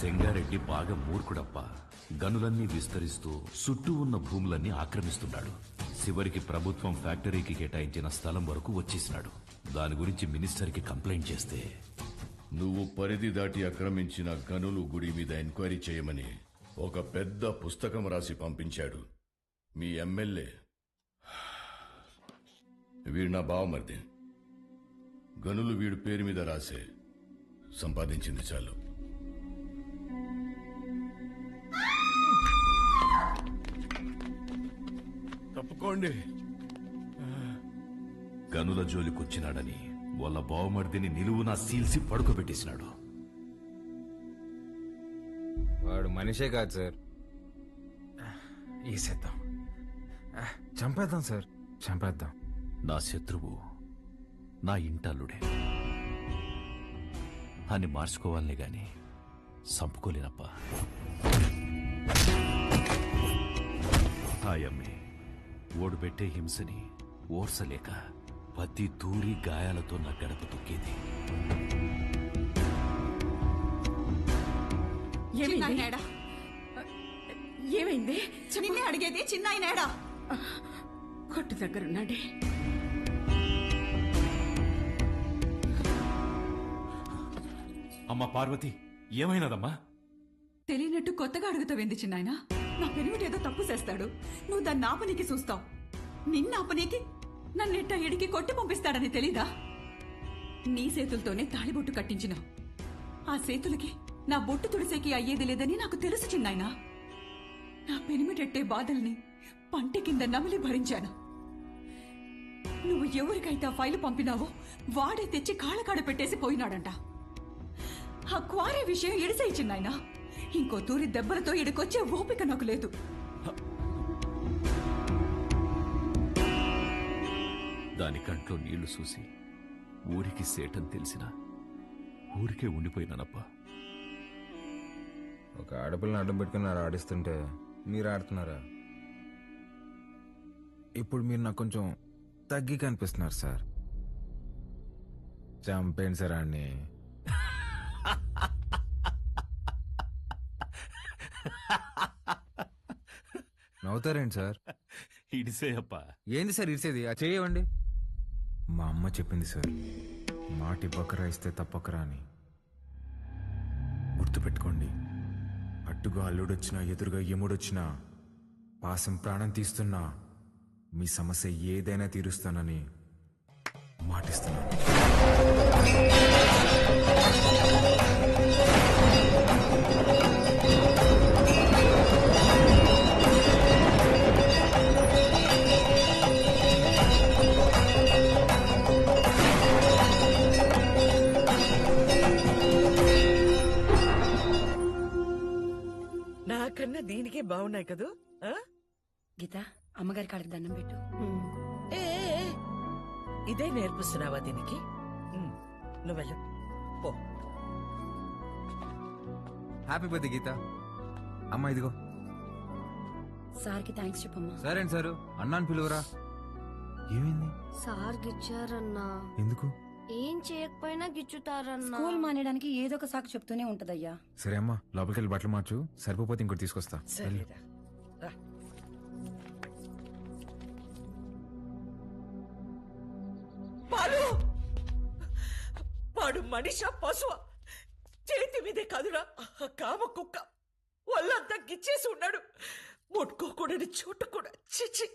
సెంగారెడ్డి బాగా మూర్ఖుడప్పా. గనులన్నీ విస్తరిస్తూ చుట్టూ ఉన్న భూములన్నీ ఆక్రమిస్తున్నాడు. చివరికి ప్రభుత్వం ఫ్యాక్టరీకి కేటాయించిన స్థలం వరకు వచ్చేసినాడు. దాని గురించి మినిస్టర్కి కంప్లైంట్ చేస్తే, నువ్వు పరిధి దాటి ఆక్రమించిన గనులు గుడి మీద ఎంక్వైరీ చేయమని ఒక పెద్ద పుస్తకం రాసి పంపించాడు మీ ఎమ్మెల్యే. వీడు నా బావమరిది. గనులు వీడి పేరు మీద రాసే, సంపాదించింది చాలు. తప్పుకోండి. గనుల జోలికొచ్చినాడని వాళ్ళ బావమర్దిని నిలువునా సీల్సి పడుకోబెట్టేసినాడు. వాడు మనిషే కాదు సార్. ఈసేద్దాం, చంపేద్దాం సార్, చంపేద్దాం. నా శత్రువు నా ఇంటల్లుడే అని మార్చుకోవాలనే గాని చంపుకోలేనప్పా. హాయమ్మే ఓడిపెట్టే హింసని ఓర్సలేక ప్రతి తూరి గాయాలతో నా గడప తొక్కేది. ఏమైంది? నిన్నే అడిగేది. చిన్నాయనేడా? కొట్టు దగ్గరున్నాడే. అమ్మా పార్వతి, ఏమైనదమ్మా? తెలియనట్టు కొత్తగా అడుగుతావేంది చిన్నాయన? నా పెనిమిటి ఏదో తప్పు చేస్తాడు, నువ్వు దాన్ని ఆపనీకి చూస్తావు. నిన్న ఆపనీకి నన్నెట్ట ఎడికి కొట్టి పంపిస్తాడని తెలీదా? నీ చేతులతోనే తాళిబొట్టు కట్టించినావు. ఆ చేతులకి నా బొట్టు తుడిసేకి అయ్యేది లేదని నాకు తెలుసు చిన్నాయన. నా పెనిమిటెట్టే బాధల్ని పంటి కింద నమిలి భరించాను. నువ్వు ఎవరికైతే ఆ ఫైలు పంపినావో వాడే తెచ్చి కాళ్ళకాడ పెట్టేసి పోయినాడంట. ఆ క్వారీ విషయం ఎడిసేయి చిన్నాయన. ఇంకో తూరి దెబ్బలతో ఇడికొచ్చే ఓపిక నాకు లేదు. దాని కంట్లో నీళ్లు చూసి ఊరికి సేటని తెలిసినా ఊరికే ఉండిపోయినానప్పా. ఒక ఆడపిల్లని అడ్డం పెట్టుకుని ఆడిస్తుంటే మీరు ఆడుతున్నారా? ఇప్పుడు మీరు నాకు కొంచెం తగ్గి కనిపిస్తున్నారు సార్. చంపేయండి సార్ అన్ని. నవ్వుతారేంటి సార్? ఇడిసేయప్పా. ఏంది సార్ ఇడిసేది? ఆ చేయవండి. మా అమ్మ చెప్పింది సార్, మాటి బకరా ఇస్తే తప్పకరా అని. గుర్తుపెట్టుకోండి, అట్టుగా అల్లుడొచ్చినా ఎదురుగా యముడొచ్చినా పాసం ప్రాణం తీస్తున్నా మీ సమస్య ఏదైనా తీరుస్తానని మాటిస్తున్నాను. నాకన్నా దీనికే బాగున్నాయి కదూ. గీత, అమ్మగారి కాళ్ళకి దండం పెట్టు. ఏ ఏ, ఏ, ఇదే నేర్పిస్తున్నావా దీనికి? నువ్వెళ్ళు పో. హ్యాపీ బర్త్డే గీత. అమ్మా ఇదిగో. సార్కి థ్యాంక్స్ చెప్పమ్మా. సరేండి సారు, అన్నాను పిలువరా. ఏమైంది? సార్ గిచ్చారన్నా. ఎందుకు? ఏం చేయకపోయినా గిచ్చుతారన్నా. స్కూల్ మానేయడానికి ఏదో ఒక సాకు చెప్తూనే ఉంటదయ్యా. సరే అమ్మా, లోపలికి వెళ్ళి బట్టలు మార్చు. సరిపోతే ఇంకోటి తీసుకొస్తా. వెళ్ళు. సరేరా రా. పాలు వాడు మనిషా పశువా? చేతి మీదే కాదురా కామ కుక్క. వాళ్ళంతా గిచ్చేసి ఉన్నాడు. ముట్టుకోకూడని చోటు కూడా. చిచి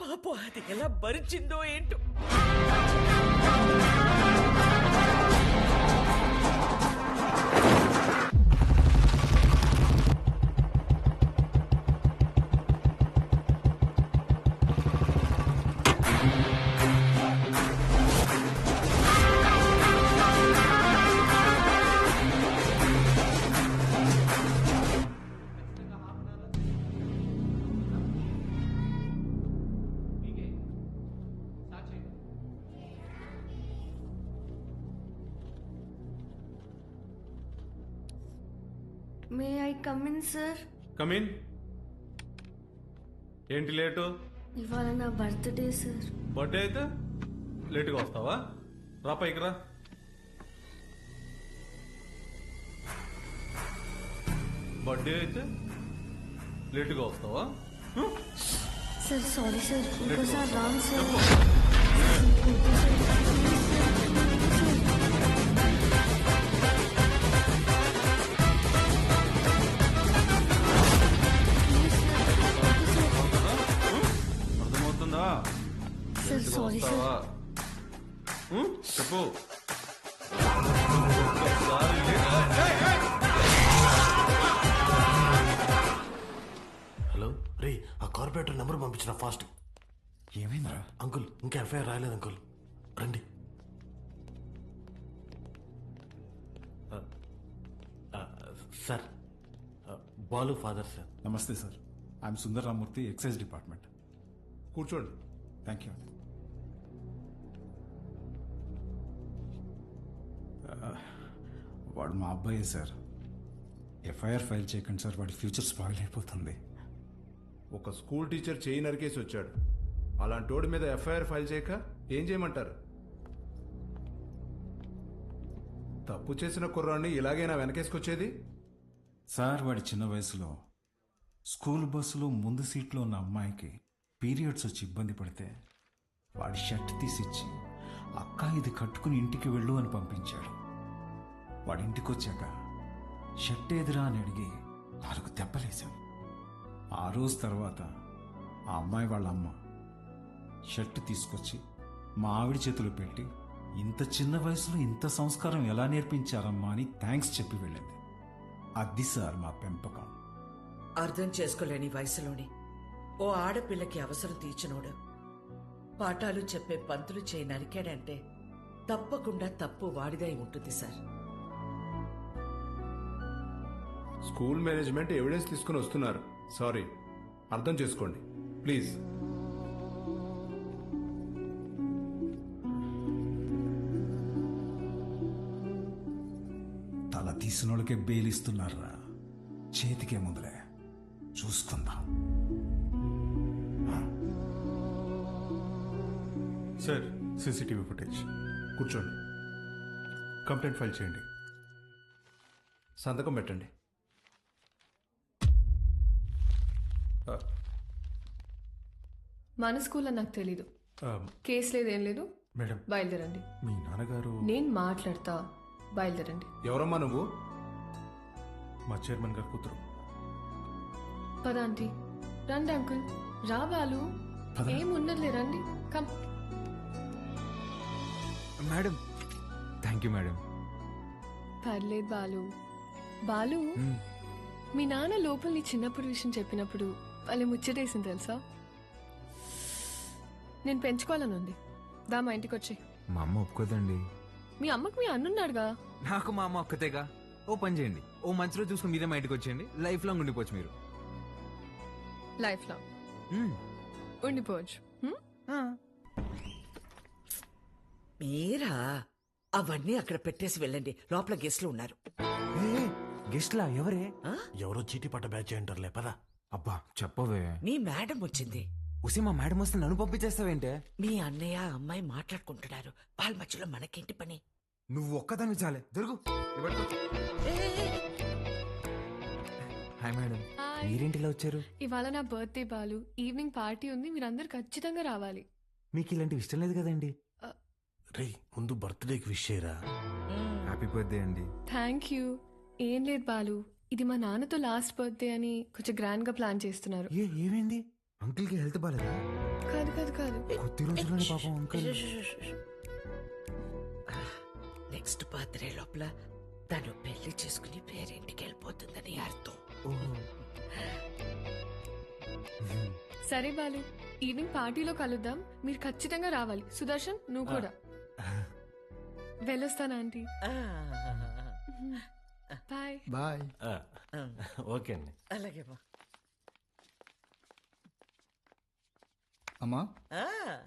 పాపం, అది ఎలా భరించిందో ఏంటో. May I come in sir? Come in. ఏంటి లేటు? ఇవాళ నా బర్త్డే సార్. బర్త్డే అయితే లేటుగా వస్తావా? రా పైకి రా. బర్త్డే అయితే లేటుగా వస్తావా? సార్ సారీ సార్, ఇంకోసారి రాను సార్. అర్థమవుతుందా? Sir sorry sir. చెప్పు. హలో రే, ఆ కార్పొరేటర్ నెంబర్ పంపించిన ఫాస్ట్. ఏమైందిరా? అంకుల్ ఇంకా ఎఫ్ఐఆర్ రాయలేదు అంకుల్, రండి. Sir, Balu father sir. నమస్తే sir, I'm Sundar Ramurthy, excise department. కూర్చోండి. Thank you. వాడు మా అబ్బాయే సార్. ఎఫ్ఐఆర్ ఫైల్ చేయకండి సార్, వాడి ఫ్యూచర్ స్పాయిల్ అయిపోతుంది. ఒక స్కూల్ టీచర్ చేయి నరికేసి వచ్చాడు. అలాంటి వాడి మీద ఎఫ్ఐఆర్ ఫైల్ చేయక ఏం చేయమంటారు? తప్పు చేసిన కుర్రాన్ని ఇలాగైనా వెనకేసుకొచ్చేది? సార్, వాడి చిన్న వయసులో స్కూల్ బస్సులో ముందు సీట్లో ఉన్న అమ్మాయికి పీరియడ్స్ వచ్చి ఇబ్బంది పడితే వాడి షర్ట్ తీసిచ్చి, అక్క ఇది కట్టుకుని ఇంటికి వెళ్ళు అని పంపించాడు. వాడి ఇంటికి వచ్చాక షర్ట్ ఏదిరా అని అడిగి 4 దెబ్బలేశాం. ఆ రోజు తర్వాత ఆ అమ్మాయి వాళ్ళ అమ్మ షర్ట్ తీసుకొచ్చి మా ఆవిడ చేతిలో పెట్టి, ఇంత చిన్న వయసులో ఇంత సంస్కారం ఎలా నేర్పించారమ్మా అని థ్యాంక్స్ చెప్పి వెళ్ళింది. అది సార్ మా పెంపకం. అర్థం చేసుకోలేని వయసులోని ఓ ఆడపిల్లకి అవసరం తీర్చినోడు పాఠాలు చెప్పే పంతులు చేయి నరికాడంటే తప్పకుండా తప్పు వాడిదై ఉంటుంది సార్. స్కూల్ మేనేజ్మెంట్ ఎవిడెన్స్ తీసుకుని వస్తున్నారు. సారీ, అర్థం చేసుకోండి ప్లీజ్. తల తీసిన వాళ్ళకే బెయిలిస్తున్నారా? చేతికే ముందులే చూసుకుందాం. Sir CCTV footage. కూర్చోండి. కంప్లైంట్ ఫైల్ చేయండి. సంతకం పెట్టండి. మన స్కూల్లో నాకు తెలీదు. కేసు లేదు, ఏం లేదు. మేడం, బయలుదేరండి. మీ నాన్నగారు. నేను మాట్లాడతా, బయలుదేరండి. ఎవరమ్మా నువ్వు? మా చైర్మన్ గారు కూతురు. పద ఆంటీ. రండి అంకుల్. రా బాలు. ఏమున్నదిలే, రండి. Come. Madam, thank you madam. పర్లేదు బాలు. బాలు, మీ నాన్న లోపల నీ చిన్నప్పుడు విషయం చెప్పినప్పుడు వాళ్ళు ముచ్చటేసింది తెలుసా? నేను పెంచుకోవాలని ఉంది. దా మా ఇంటికి వచ్చి. మా అమ్మ ఒప్పుకోదండి. మీ అమ్మకు మీ అన్నున్నాడుగా. నాకు మా అమ్మ ఒక్కతేగా. ఓ పని చేయండి, ఓ మంచి రోజు చూసుకుని మీరే మా ఇంటికి వచ్చేయండి. లైఫ్ లాంగ్ ఉండిపోవచ్చు మీరు. Life long ఉండిపోవచ్చు. మీరా అవన్నీ అక్కడ పెట్టేసి వెళ్ళండి. లోపల గెస్ట్లు ఉన్నారు. గెస్ట్లా? ఎవరే? ఎవరో చీటీ పట్ట బ్యాచ్ అంటారులే పదా. అబ్బా చెప్పవే. మీ మేడం వచ్చింది. ఉసి మా మేడం వస్తే నన్ను పంపించేస్తావేంటే? మీ అన్నయ్య అమ్మాయి మాట్లాడుకుంటున్నారు. వాళ్ళ మధ్యలో మనకేంటి పని? నువ్వు ఒక్కదాన్ని చాలే. దొరుకు. హాయ్ మేడం, మీరేంటిలా వచ్చారు? ఇవాళ నా బర్త్డే బాలు. ఈవినింగ్ పార్టీ ఉంది, మీరందరూ ఖచ్చితంగా రావాలి. మీకు ఇలాంటివి ఇష్టం లేదు కదండి. రే ముందు బర్త్డేకి విష్ చేయరా. హ్యాపీ బర్త్డే అండి. Thank you. ఏం లేదు బాలు, ఇది మా నాన్నతో లాస్ట్ బర్త్డే అని కొంచెం గ్రాండ్ గా ప్లాన్ చేస్తున్నారు. ఏమైంది? అంకుల్ కి హెల్త్ బాలేదా? కాదు కాదు కాదు, కొద్ది రోజుల్లోనే పాపం అంకుల్. నెక్స్ట్ బర్త్డే లోపల తను పెళ్లి చేసుకుని పేరింటికి వెళ్ళిపోతుందని అర్థం. సరే బాలు, ఈవినింగ్ పార్టీలో కలుద్దాం. మీరు ఖచ్చితంగా రావాలి. సుదర్శన్, నువ్వు కూడా. వెళ్ళొస్తాను ఆంటీ. Bye bye. ఓకే అండి. అలాగే అమ్మా,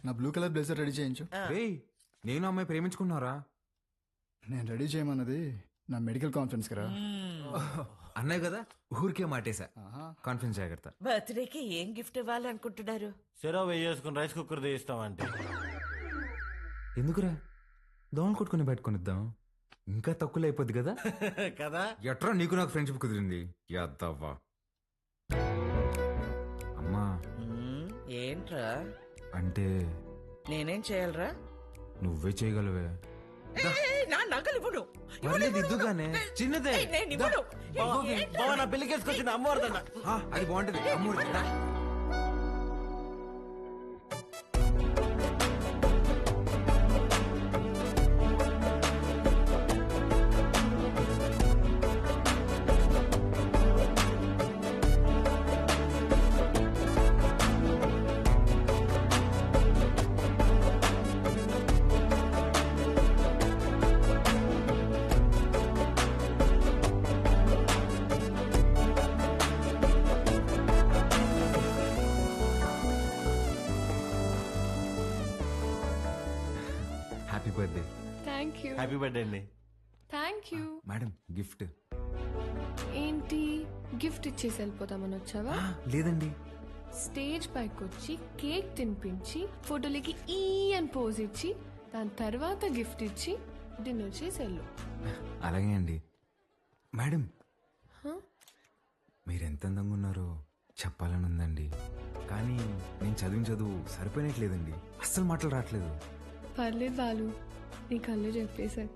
నా బ్లూ కలర్ బ్లేజర్ రెడీ చేయించు. నేను అమ్మాయి ప్రేమించుకున్నారా? నేను రెడీ చేయమన్నది నా మెడికల్ కాన్ఫరెన్స్ కదా. అన్నాయి కదా, ఊరికే మాటేశా. కాన్ఫరెన్స్ జాగ్రత్త. బర్త్డేకి ఏం గిఫ్ట్ ఇవ్వాలనుకుంటున్నారు? సెరో వేసుకుని రైస్ కుక్కర్ తీస్తామంటే. ఎందుకురా, దోమలు కొట్టుకుని పెట్టుకునిద్దాం. ఇంకా తక్కువ అయిపోద్ది కదా. కదా ఎట్రా నీకు నాకు ఫ్రెండ్షిప్ కుదిరింది. యాదవ్వా. అమ్మా ఏంట్రా? అంటే నేనేం చేయాలరా? నువ్వే చేయగలవే. నా నగలు ఇవ్వను. ఇద్దుగానే చిన్నదే. నా పెళ్లికేసుకొచ్చిన అమ్మవారిదన్న. అది బాగుంటది. అమ్మవారి birthday. Thank you. Happy birthday అండి. Thank you. మేడం గిఫ్ట్ ఏంటి? గిఫ్ట్ ఇచ్చేసి వెళ్ళిపోతామని వచ్చావా? లేదండి, స్టేజ్ పైకి వచ్చి కేక్ తినిపించి ఫోటోలకి ఈ అని పోజ్ ఇచ్చి దాని తర్వాత గిఫ్ట్ ఇచ్చి డిన్నర్ చేసి వెళ్ళు. అలాగే అండి. మేడం మీరెంత అందంగా ఉన్నారో చెప్పాలని ఉందండి, కానీ నేను చదివిన చదువు సరిపోయినట్లేదండి. అస్సలు మాటలు రావట్లేదు. పర్లేదు బాలు, నీ కళ్ళు చెప్పేశారు.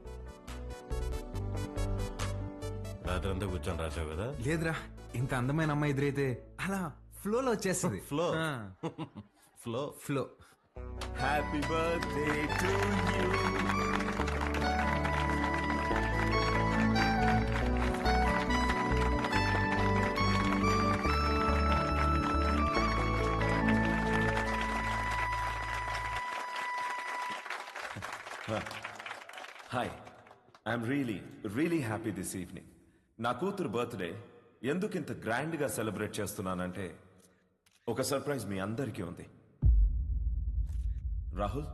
రాత్రంతా కూర్చొని రాసావు కదా. లేదురా, ఇంత అందమైన అమ్మాయి ఎదురైతే అలా ఫ్లోలో వచ్చేస్తుంది. Flow flow flow. Happy birthday to you. Hi, I'm really happy this evening. నా కూతురు బర్త్డే ఎందుకు ఇంత గ్రాండ్గా సెలబ్రేట్ చేస్తున్నానంటే ఒక సర్ప్రైజ్ మీ అందరికీ ఉంది. Rahul,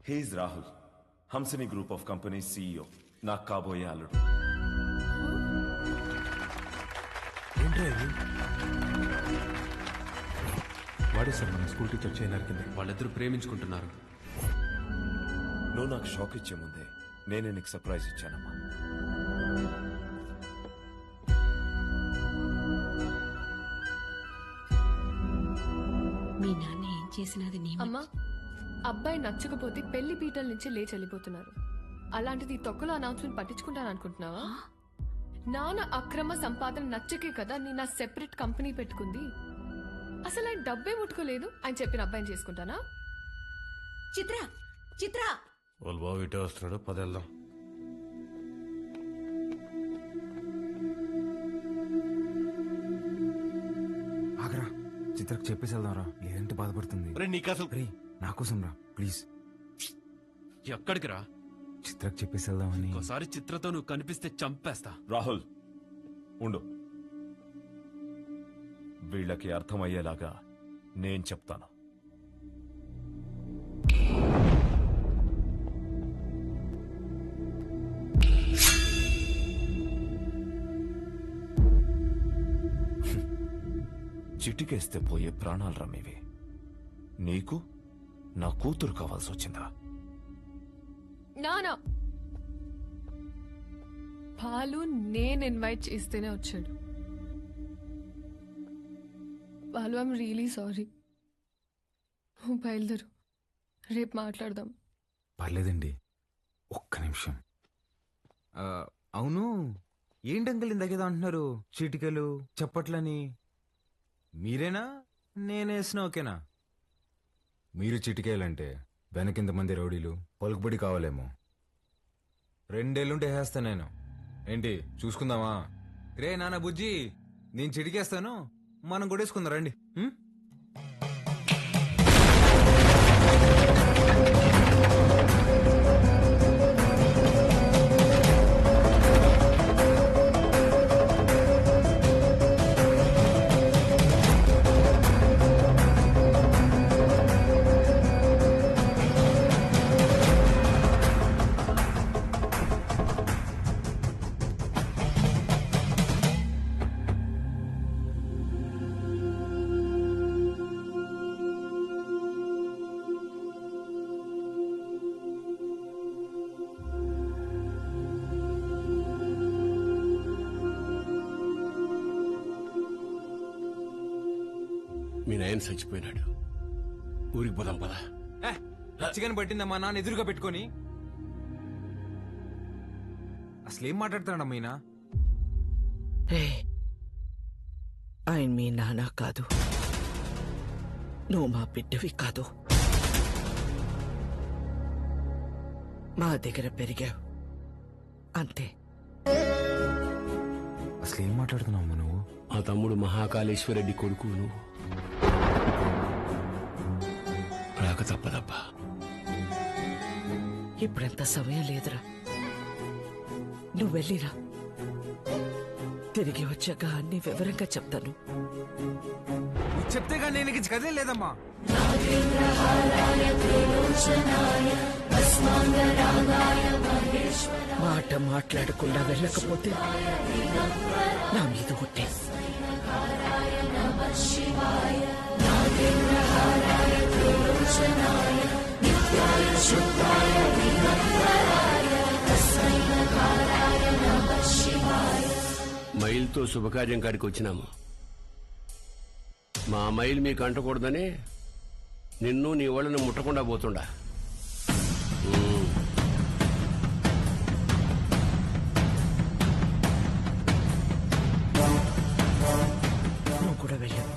he's Rahul, Hamsini group of company CEO, నాకు కాబోయే అల్లుడు. వాడే సార్ మన స్కూల్ టీచర్ చేయి నరికింది. వాళ్ళిద్దరూ ప్రేమించుకుంటున్నారు. నువ్వు నాకు షాక్ ఇచ్చే ముందే నేనే నీకు సర్ప్రైజ్ ఇచ్చానమ్మా. మీ నాన్న ఏం చేసినది నీ అమ్మా, అబ్బాయి నచ్చకపోతే పెళ్లి పీటల నుంచి లేచి వెళ్ళిపోతున్నారు. అలాంటిది తొక్కలో అనౌన్స్మెంట్ పట్టించుకుంటాను అనుకుంటున్నావా? నాన్న అక్రమ సంపాదన నచ్చకే కదా నేను నా సెపరేట్ కంపెనీ పెట్టుకుంది. అసలు ఆయన డబ్బే ముట్టుకోలేదు, ఆయన చెప్పిన అబ్బాయిని చేసుకుంటానా? చిత్ర చిత్ర వాళ్ళ బాబు ఇటే వస్తున్నాడు, పదేళ్దాం. ఆగరా, చిత్రకు చెప్పేసి వెళ్దాంరా, లేదంటే బాధపడుతుంది. నా కోసం రా ప్లీజ్. ఎక్కడికి రా? చిత్రకు చెప్పేసి వెళ్దామని. ఒకసారి చిత్రతో నువ్వు కనిపిస్తే చంపేస్తా. రాహుల్ ఉండు, వీళ్ళకి అర్థమయ్యేలాగా నేను చెప్తాను. చిటికేస్తే పోయే ప్రాణాలు రమ్మేవి. నీకు నా కూతురు కావాల్సి వచ్చిందా? నానా బాలు నేను ఇన్వైట్ చేస్తేనే వచ్చాడు. Balu, I'm really sorry. నువ్వు బయలుదేరు, రేపు మాట్లాడదాం. పర్లేదండి, ఒక్క నిమిషం. అవును, ఏంటంకల్ ఇందాకేదో అంటున్నారు, చీటికలు చప్పట్లని. మీరేనా నేనేసిన ఓకేనా? మీరు చిటికేయాలంటే వెనకింతమంది రౌడీలు పలుకుబడి కావాలేమో. 2 ఏళ్ళుంటే వేస్తా నేను. ఏంటి చూసుకుందామా? రే నాన్న బుజ్జి, నేను చిటికేస్తాను, మనం కొట్టేసుకుందాం రండి. మీ నాయన చచ్చిపోయినాడు, ఊరికి పోదాం పదా. చికెన్ పట్టిందమ్మా నాన్న ఎదురుగా పెట్టుకొని. అసలేం మాట్లాడుతున్నాడమ్మా ఈయన? ఆయన మీ నాన్న కాదు, నువ్వు మా బిడ్డవి కాదు. మా దగ్గర పెరిగావు అంతే. అసలేం మాట్లాడుతున్నావు నువ్వు? మా తమ్ముడు మహాకాళేశ్వరరెడ్డి కొడుకు నువ్వు. రాక తప్పదబ్బా. ఇప్పుడంత సమయం లేదురా, నువ్వు వెళ్ళిరా. తిరిగి వచ్చాక అన్ని వివరంగా చెప్తాను. చెప్తే కానీ నేను కదే లేదమ్మా. మాట మాట్లాడకుండా వెళ్ళకపోతే నా మీద ఒట్టే. మైల్తో శుభకార్యం కాడికి వచ్చినాము. మా మైల్ మీకు అంటకూడదని నిన్ను నీ వాళ్ళని ముట్టకుండా పోతుండా. నువ్వు కూడా వెళ్ళావు.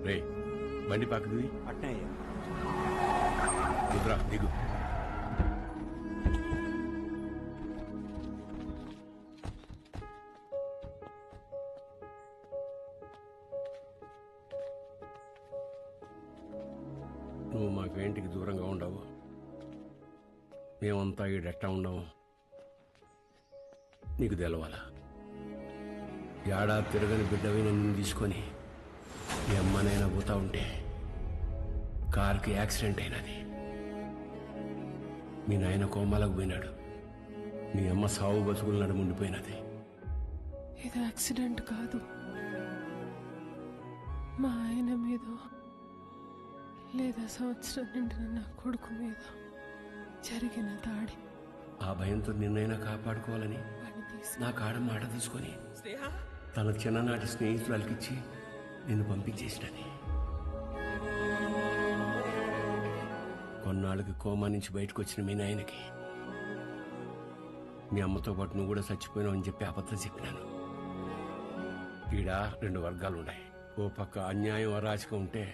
రే బండి పక్కది. అట్నే దిగు. నువ్వు మాకు ఇంటికి దూరంగా ఉండవు, మేమంతా ఈడెట్టా ఉండవు నీకు తెలవాలా. ఏడా తిరగని బిడ్డవైన నిన్ను తీసుకొని మీ అమ్మనైనా పోతా ఉంటే కారుకి యాక్సిడెంట్ అయినది. మీ నాయన కోమాలకు పోయినాడు, మీ అమ్మ సావు బతుకులు నడుముండిపోయినది. ఇది యాక్సిడెంట్ కాదు, మా ఆయన మీద లేదా సంవత్సరం నిండిన నా కొడుకు మీద జరిగిన దాడి. ఆ భయంతో నిన్నైనా కాపాడుకోవాలని నా కాడ మాట తీసుకొని తన చిన్ననాటి స్నేహితురాలకిచ్చి నిన్ను పంపించేసినది. కొన్నాళ్ళకి కోమా నుంచి బయటకు వచ్చిన మీ నాయనకి మీ అమ్మతో పాటు నువ్వు కూడా చచ్చిపోయినావు అని చెప్పి అబద్ధం చెప్పినాను. ఈడ 2 వర్గాలు ఉన్నాయి. ఓ పక్క అన్యాయం అరాచకం ఉంటే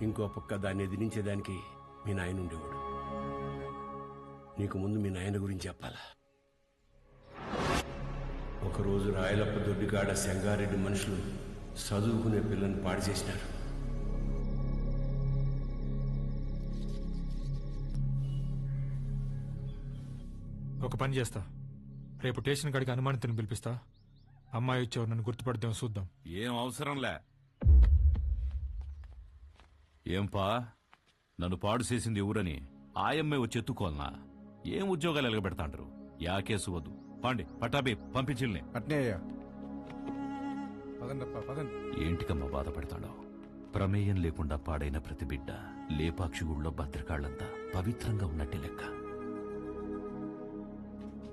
ఇంకో పక్క దాన్ని ఎదిరించేదానికి మీ నాయన ఉండేవాడు. నీకు ముందు మీ నాయన గురించి చెప్పాలా. ఒకరోజు రాయలప్ప దొడ్డిగాడ సంగారెడ్డి మనుషులు చదువుకునే పిల్లల్ని పాడు చేసినారు. ఒక పని చేస్తా, రేపు స్టేషన్ కాడికి అనుమానితుని పిలిపిస్తా. అమ్మాయి వచ్చేవారు నన్ను గుర్తుపడతాం, చూద్దాం. ఏం అవసరంలే. ఏంపా నన్ను పాడు చేసింది ఎవరని ఆయమ్మే వచ్చి ఎత్తుకోవాలనా? ఏం ఉద్యోగాలు ఎలగబెడతాంటారు? యా కేసు వద్దు, పాండి పట్టాబి పంపించిల్ని. అట్నే అయ్యా. పదండప్ప పదండి. ఏంటికమ్మా బాధపడతాడో? ప్రమేయం లేకుండా పాడైన ప్రతి బిడ్డ లేపాక్షి గుళ్ళో భద్రకాళ్లంతా పవిత్రంగా ఉన్నట్టే లెక్క.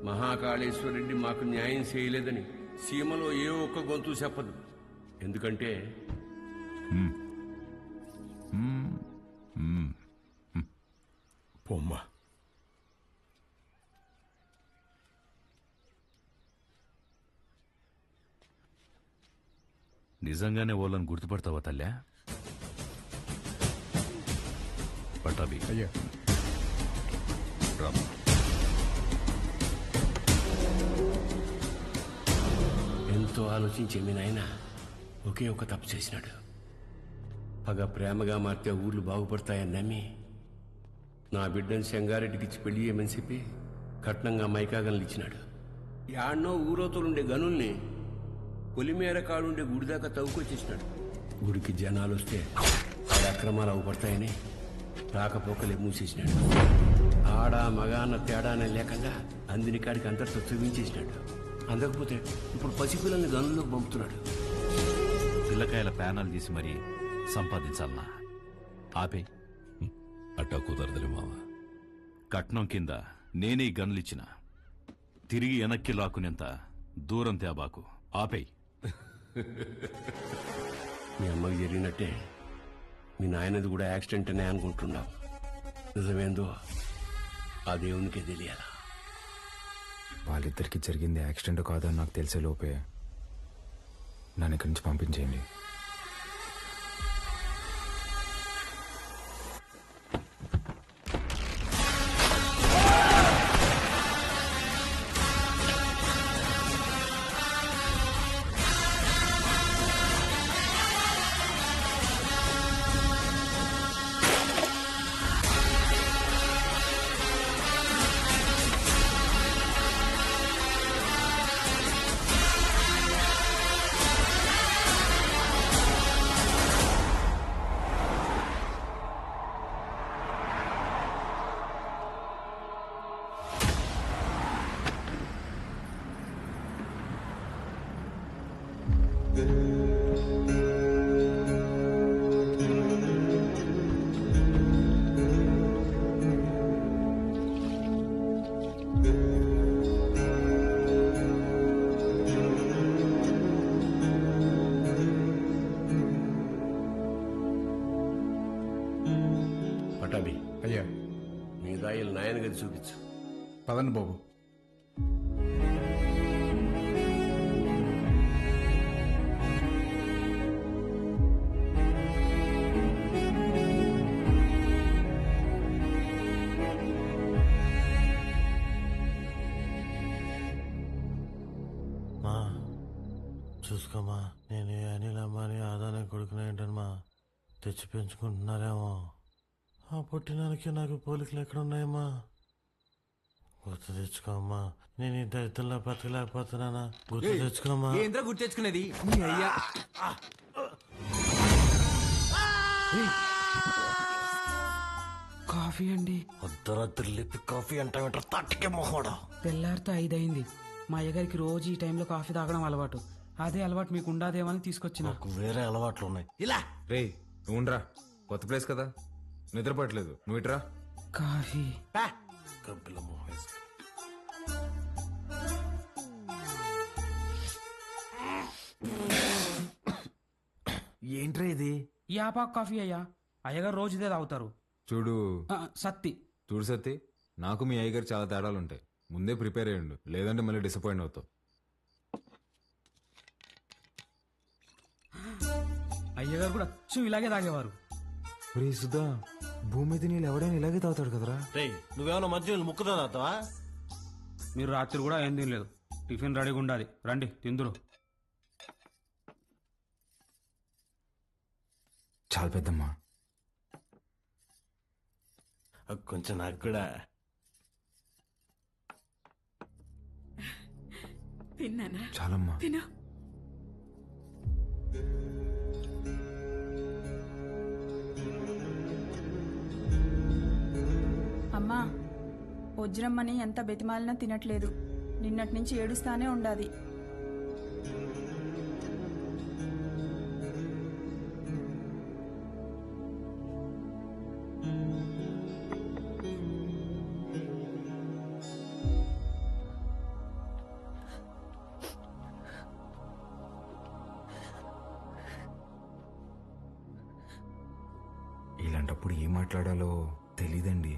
మహాకాళేశ్వరరెడ్డి మాకు న్యాయం చేయలేదని సీమలో ఏ ఒక్క గొంతు చెప్పదు. ఎందుకంటే పొమ్మ నిజంగానే వాళ్ళని గుర్తుపడతావా తల్లా? పట్టాబి అయ్యా. రామ్. ఎంతో ఆలోచించే మీ నాయన ఒకే ఒక తప్పు చేసినాడు. పగ ప్రేమగా మార్తే ఊర్లు బాగుపడతాయని నమ్మి నా బిడ్డను సంగారెడ్డికి ఇచ్చి పెళ్లి చేయమని చెప్పి కట్నంగా మైకాగన్లు ఇచ్చినాడు. యాడ్నో ఊరోతోలుండే గనుల్ని పొలిమేర కాడుండే గుడి దాకా తవ్వుకొచ్చేసినాడు. గుడికి జనాలు వస్తే ఆడ అక్రమాలు అవుపడతాయని రాకపోకలే మూసేసినాడు. ఆడ మగాన్న తేడానే లేకుండా అందిని కాడికి అంతటితో చూపించేసినాడు. అందకపోతే ఇప్పుడు పసిపిల్లల్ని గనుల్లోకి పంపుతున్నాడు. పిల్లకాయల ప్యానాలు తీసి మరీ సంపాదించాలనా? ఆపే. అట్టా కుదరదులే మావ. కట్నం కింద నేనే గనులిచ్చిన తిరిగి వెనక్కి లాక్కునేంత దూరం తేబాకు. ఆపేయ్. మీ అమ్మకి జరిగినట్టే మీ నాయనది కూడా యాక్సిడెంట్ అనే అనుకుంటున్నావు. నిజమేందో ఆ దేవునికే తెలియాలా. వాళ్ళిద్దరికి జరిగింది యాక్సిడెంట్ కాదని నాకు తెలిసే లోపే నన్ను ఇక్కడి నుంచి పంపించేయండి. పటాబి అయ్యా. మీ దాయిలు నాయన గది చూపించు. పదండి బాబు. మా చూసుకోమా, నేను అనిల్ అమ్మని ఆదానే కొడుకునేంటమ్మా తెచ్చి పెంచుకుంటున్నారేమో. ఆ పుట్టినానికి నాకు పోలికలు ఎక్కడ ఉన్నాయమ్మా? గుర్తు తెచ్చుకోమ్మా. నేను ఈ దరిద్రంలో బతకలేకపోతున్నానా? గుర్తు తెచ్చుకోమ్మా. ఏంద్రా గుర్తు తెచ్చుకునేది? నీ అయ్యా కాఫీ అండి. అర్ధరాత్రి లేపి కాఫీ అంటే తట్టికే మొహోడా. తెల్లారితో 5 అయింది. మా అయ్యగారికి రోజు ఈ టైంలో కాఫీ తాగడం అలవాటు. అదే అలవాటు మీకు ఉండాదేమని తీసుకొచ్చిన. నాకు వేరే అలవాట్లు ఉన్నాయి. ఇలా రే నువ్వురా, కొత్త ప్లేస్ కదా, నిద్రపడలేదు. నువ్వు ఇట్రా. కాఫీ కబ్బిల మొహం వేసి. ఏంట్రా ఇది? యాపాక్ కాఫీ అయ్యా. అయ్యగారు రోజు ఇదే తాగుతారు. చూడు సత్తి. చూడు సత్తి, నాకు మీ అయ్యగారు చాలా తేడాలు ఉంటాయి. ముందే ప్రిపేర్ అయ్యండు, లేదంటే మళ్ళీ డిసప్పాయింట్ అవుతావు. అయ్యగారు కూడా అచ్చం ఇలాగే తాగేవారు. సుధా, భూమి మీద నీళ్ళు ఎవడైనా ఇలాగే తాగుతాడు కదరా. నువ్వేమన్నా మధ్య ముక్కుదా తాగుతావా? మీరు రాత్రి కూడా ఏం తినలేదు. టిఫిన్ రెడీగా ఉండాలి, రండి తిందురు. చాలా పెద్దమ్మా. కొంచెం నాకు కూడా. తిన్నానా? చాలమ్మా. తిను. అమ్మా, వజ్రమ్మని ఎంత బెతిమాలినా తినట్లేదు. నిన్నటి నుంచి ఏడుస్తానే ఉండాది. ఇలాంటప్పుడు ఏం మాట్లాడాలో తెలీదండి.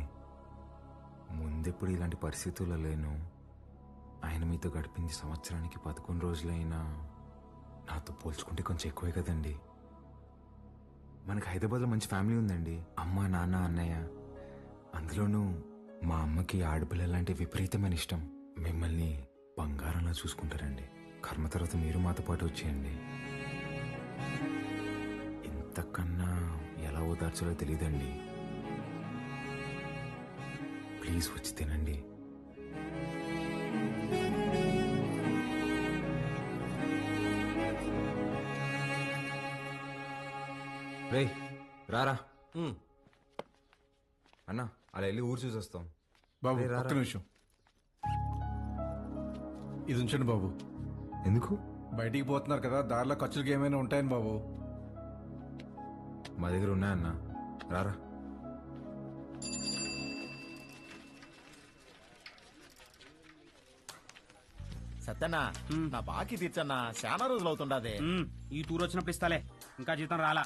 ముందెప్పుడు ఇలాంటి పరిస్థితుల్లో లేను. ఆయన మీతో గడిపింది సంవత్సరానికి 11 రోజులైనా నాతో పోల్చుకుంటే కొంచెం ఎక్కువే కదండి. మనకు హైదరాబాద్లో మంచి ఫ్యామిలీ ఉందండి. అమ్మ, నాన్న, అన్నయ్య. అందులోనూ మా అమ్మకి ఆడపిల్లలంటే విపరీతమైన ఇష్టం. మిమ్మల్ని బంగారంలా చూసుకుంటారండి. కర్మ తర్వాత మీరు మాతో పాటు వచ్చేయండి. ఇంతకన్నా ఎలా ఓదార్చాలో తెలియదండి. ప్లీజ్ వచ్చి తినండి. రే రారా అన్న, అలా వెళ్ళి ఊరు చూసి వస్తాం. బాబు రే, రారా. ఒక్క నిమిషం ఇది ఉంచండి బాబు. ఎందుకు? బయటికి పోతున్నారు కదా, దారిలో ఖర్చులకి ఏమైనా ఉంటాయని బాబు. మా దగ్గర ఉన్నాయన్న, రారా. సత్యన్నా, నా బాకీ తీర్చన్నా, చాలా రోజులు అవుతుండదే. ఈ టూర్ వచ్చినప్పుడు ఇస్తాలే, ఇంకా జీతం రాలా.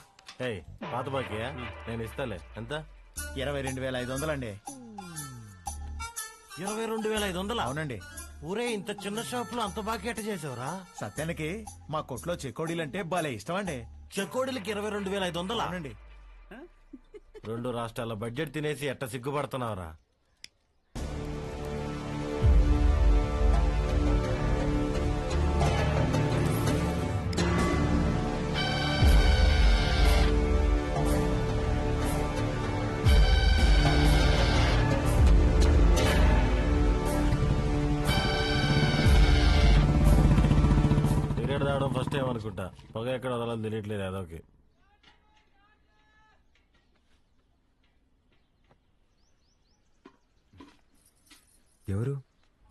పాత బాకీ నేను ఇస్తాలే. ఎంత? 22,500 అండి. 22,500? అవునండి. ఊరే, ఇంత చిన్న షాప్ లో అంత బాకీ ఎట్ట చేసావురా? సత్యానికి మా కొట్లో చెకోడీలంటే భలే ఇష్టం అండి. చెకోడీలకి 22,500? అవునండి. 2 రాష్ట్రాల బడ్జెట్ తినేసి ఎట్ట సిగ్గుపడుతున్నావురా? సిగరెట్ తాగడం ఫస్ట్ టైం అనుకుంటా. పొగ ఎక్కడ వదలని తెలియట్లేదు అదొకే. ఎవరు?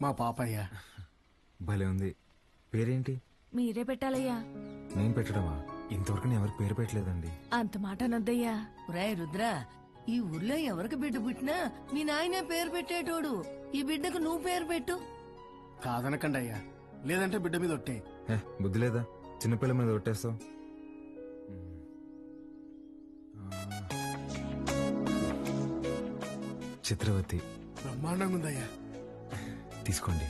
మా పాపయ్య. భలే ఉంది. పేరేంటి? మీరే పెట్టాలయ్యా. నేను పెట్టడమా? ఇంతవరకు నేను ఎవరికి పేరు పెట్టలేదండి. అంత మాట అనొద్దయ్యా. రాయ్ రుద్రా, ఈ ఊర్లో ఎవరికి బిడ్డ పుట్టినా మీ నాయనే పేరు పెట్టేటోడు. ఈ బిడ్డకు నువ్వు పేరు పెట్టు. కాదనకండి అయ్యా, లేదంటే బిడ్డ మీద ఒట్టే. బుద్ధి లేదా? చిన్నపిల్ల మీద ఒట్టేస్తావు. చిత్రవతి. బ్రహ్మాండంగా ఉందయ్యా. తీసుకోండి.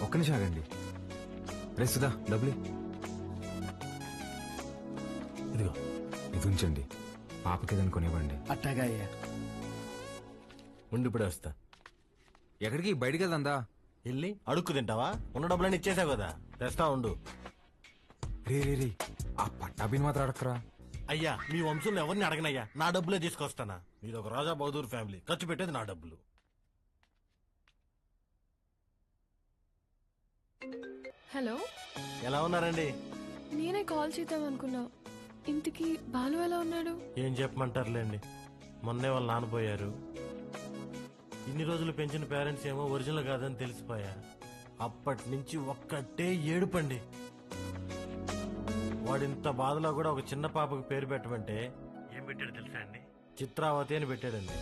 ఒక్క నిమిషం ఆగండి. రే సుధా, డబ్బులు ఇదిగో. ఇది ఉంచండి, పాపకి ఏదైనా కొనివ్వండి. అట్టాగా అయ్యా. ఉండి ఇప్పుడే వస్తా. ఎక్కడికి? బయటికి వెళ్దా? వెళ్ళి అడుక్కు తింటావా? ఉన్న డబ్బులన్నీ ఇచ్చేసావు కదా, తెస్తా ఉండు. రే రే రే, ఆ పట్టాభిని మాత్రం అడక్కరా. అయ్యా మీ వంశంలో ఎవరిని అడగనయ్యా, నా డబ్బులే తీసుకొస్తానా. మీరు ఒక రాజా బహదూర్ ఫ్యామిలీ, ఖర్చు పెట్టేది నా డబ్బులు. హలో, ఎలా ఉన్నారండి? నేనే కాల్ చేద్దాం అనుకున్నా. ఇంటికి బాలు ఎలా ఉన్నాడు? ఏం చెప్పమంటారులేండి, మొన్నే వాళ్ళు నాన్నపోయారు. ఇన్ని రోజులు పెంచిన పేరెంట్స్ ఏమో ఒరిజినల్ కాదని తెలిసిపోయా. అప్పటి నుంచి ఒక్కటే ఏడుపండి. వాడింత బాధలో కూడా ఒక చిన్న పాపకు పేరు పెట్టమంటే ఏం పెట్టాడు తెలుసా అండి? చిత్రావతి అని పెట్టాడండి.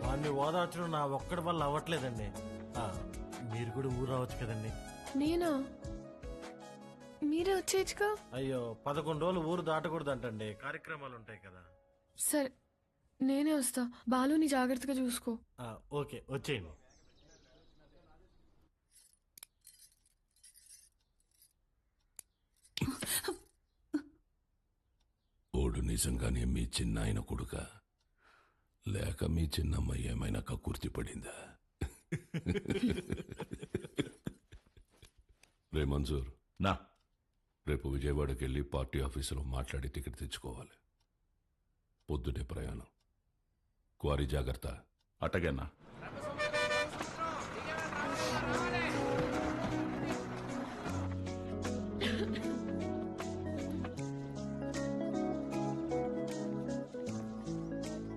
వాడిని ఓదార్చడం నా ఒక్కడి వల్ల అవ్వట్లేదండి. మీరు కూడా ఊరు రావచ్చు కదండి. నేనా? మీరే వచ్చేయచ్చుగా. అయ్యో 11 రోజులు ఊరు దాటకూడదంటండి, కార్యక్రమాలు ఉంటాయి కదా. సరే నేనే వస్తా. బాలుని జాగ్రత్తగా చూసుకో. ఓకే, వచ్చేయండి. ఓడు నిజంగానే మీ చిన్నాయన కొడుక, లేక మీ చిన్నమ్మ ఏమైనా కక్కుర్తి పడిందా? రే మంజూర్, నా రేపు విజయవాడకి వెళ్ళి పార్టీ ఆఫీసులో మాట్లాడి టికెట్ తెచ్చుకోవాలి. పొద్దుటే ప్రయాణం. క్వారీ జాగ్రత్త. అటగన్నా.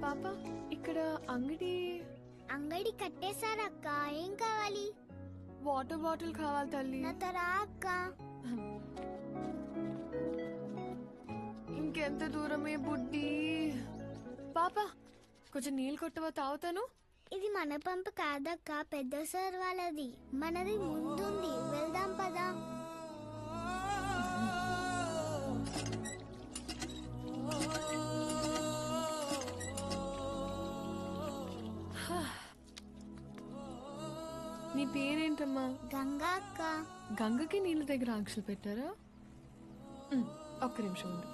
పాప, ఇక్కడ అంగడి కట్టేశారక్క. ఏం కావాలి? వాటర్ బాటిల్ కావాలి తల్లి. నాతో రా అక్క. ఇంకెంత దూరమే బుడ్డి. పాప, కొంచెం నీళ్ళు కొట్టవా, తాగుతాను. ఇది మన పంపు కాదక్క, పెద్ద సార్ వాళ్ళది. మనది ముందుంది, వెళ్దాం పదా. నీ పేరేంటమ్మా? గంగా అక్క. గంగకి నీళ్ళ దగ్గర ఆంక్షలు పెట్టారా? ఒక్క నిమిషం ఉండు.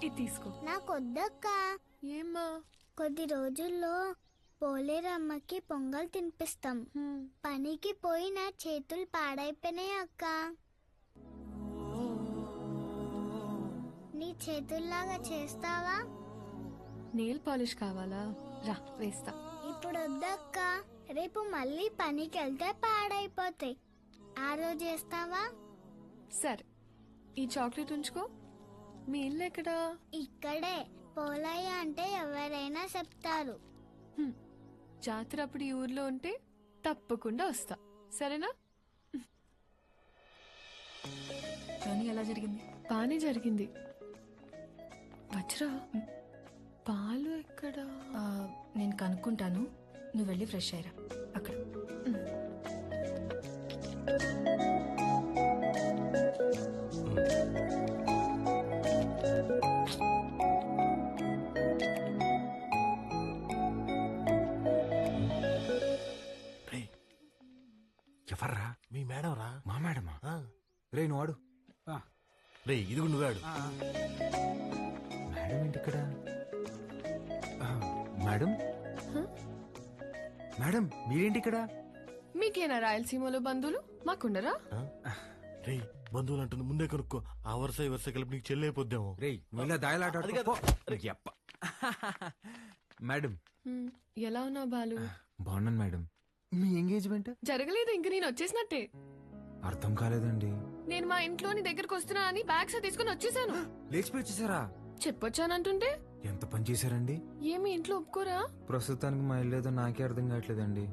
ఇది తీసుకో. నాకొద్దక్క. ఏమ్మా? కొద్ది రోజుల్లో పోలేరమ్మకి పొంగల్ తినిపిస్తాం. పనికి పోయి నా చేతులు పాడైపోయినాయి అక్క. నీ చేతుల్లాగా చేస్తావా? నెయిల్ పాలిష్ కావాలా? రా వేస్తా. ఇప్పుడు వద్దక్క, రేపు మళ్ళీ పనికి వెళ్తే పాడైపోతాయి. ఆ రోజు చేస్తావా? సరే, ఈ చాక్లెట్ ఉంచుకో. మీ ఇల్లు ఎక్కడా? ఇక్కడే. పోలయ్య అంటే ఎవరైనా చెప్తారు. జాతర అప్పుడు ఈ ఊర్లో ఉంటే తప్పకుండా వస్తా, సరేనా? జర్నీ ఎలా జరిగింది? బానే జరిగింది. వజ్రా, పాలు ఎక్కడా? నేను కనుక్కుంటాను, నువ్వు వెళ్ళి ఫ్రెష్ అయ్యరా అక్కడ. ఎవర్రా? మీ మేడం రా. మా మేడమా? రే నువ్వు ఆడు. రే ఇది నువ్వాడు. మేడం ఏంటి ఇక్కడ? మేడం, మేడం మీరేంటి ఇక్కడ? మీకేనా రాయలసీమలో బంధువులు? మాకుండరా? రే బంధువులు అంటుంది, ముందే కనుక్కో. ఆ వరుస ఈ వరుస కలిపి నీకు చెల్లైపోద్దాము. రే నువ్వు దాయలాట. మేడం ఎలా ఉన్నావు బాలు? బాగున్నాను మేడం. మీ ఎంగేజ్మెంట్ జరగలేదు, ఇంక నేను వచ్చేసినట్టే. అర్థం కాలేదండి. నేను మా ఇంట్లోని దగ్గరకు వస్తున్నా అని బ్యాగ్స్ తీసుకుని వచ్చేసాను. లేచిపోయి వచ్చేసారా? చెప్పొచ్చానంటుంటే ఎంత పని చేశారండి? ఏమి ఇంట్లో ఒప్పుకోరా? ప్రస్తుతానికి మా ఇల్లు ఏదో నాకే అర్థం కావట్లేదండి.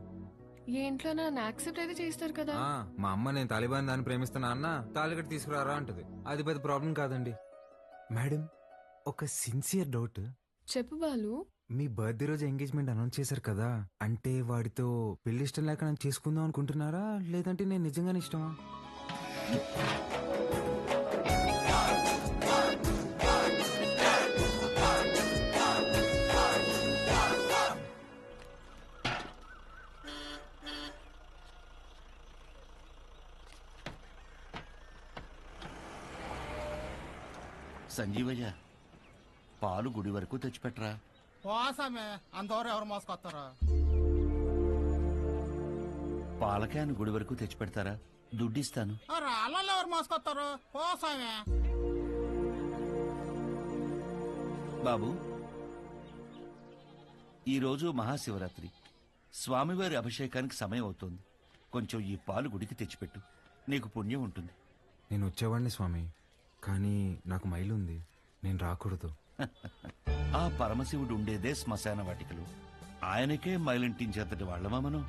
ఏ ఇంట్లో నన్ను యాక్సెప్ట్ అయితే చేస్తారు కదా. మా అమ్మ నేను తాలిబాన్ దాన్ని ప్రేమిస్తున్నా అన్న తాలిగట్టు తీసుకురారా అంటది. అది పెద్ద ప్రాబ్లం కాదండి. మేడం ఒక సిన్సియర్ డౌట్. చెప్పు బాలు. మీ బర్త్డే రోజు ఎంగేజ్మెంట్ అనౌన్స్ చేశారు కదా, అంటే వాడితో పెళ్లి ఇష్టం లేక నన్ను చేసుకుందాం అనుకుంటున్నారా, లేదంటే నేను నిజంగానే ఇష్టమా? సంజీవయ్య, పాలు గుడి వరకు తెచ్చిపెట్టరా. పోసామే, అంతవరకు ఎవరు మోసుకొస్తారా? పాల క్యాన్ గుడి వరకు తెచ్చిపెడతారా? దుడ్డిస్తాను. రాళ్ళల్లో ఎవరు మోసుకొస్తారు? పోసామే. బాబు, ఈరోజు మహాశివరాత్రి. స్వామివారి అభిషేకానికి సమయం అవుతోంది. కొంచెం ఈ పాలు గుడికి తెచ్చిపెట్టు, నీకు పుణ్యం ఉంటుంది. నేను వచ్చేవాడిని స్వామి, కానీ నాకు మైలుంది, నేను రాకూడదు. ఆ పరమశివుడు ఉండేదే శ్మశాన వాటికలు. ఆయనకే మైలింటించేంతటి వాళ్ళమా మనం?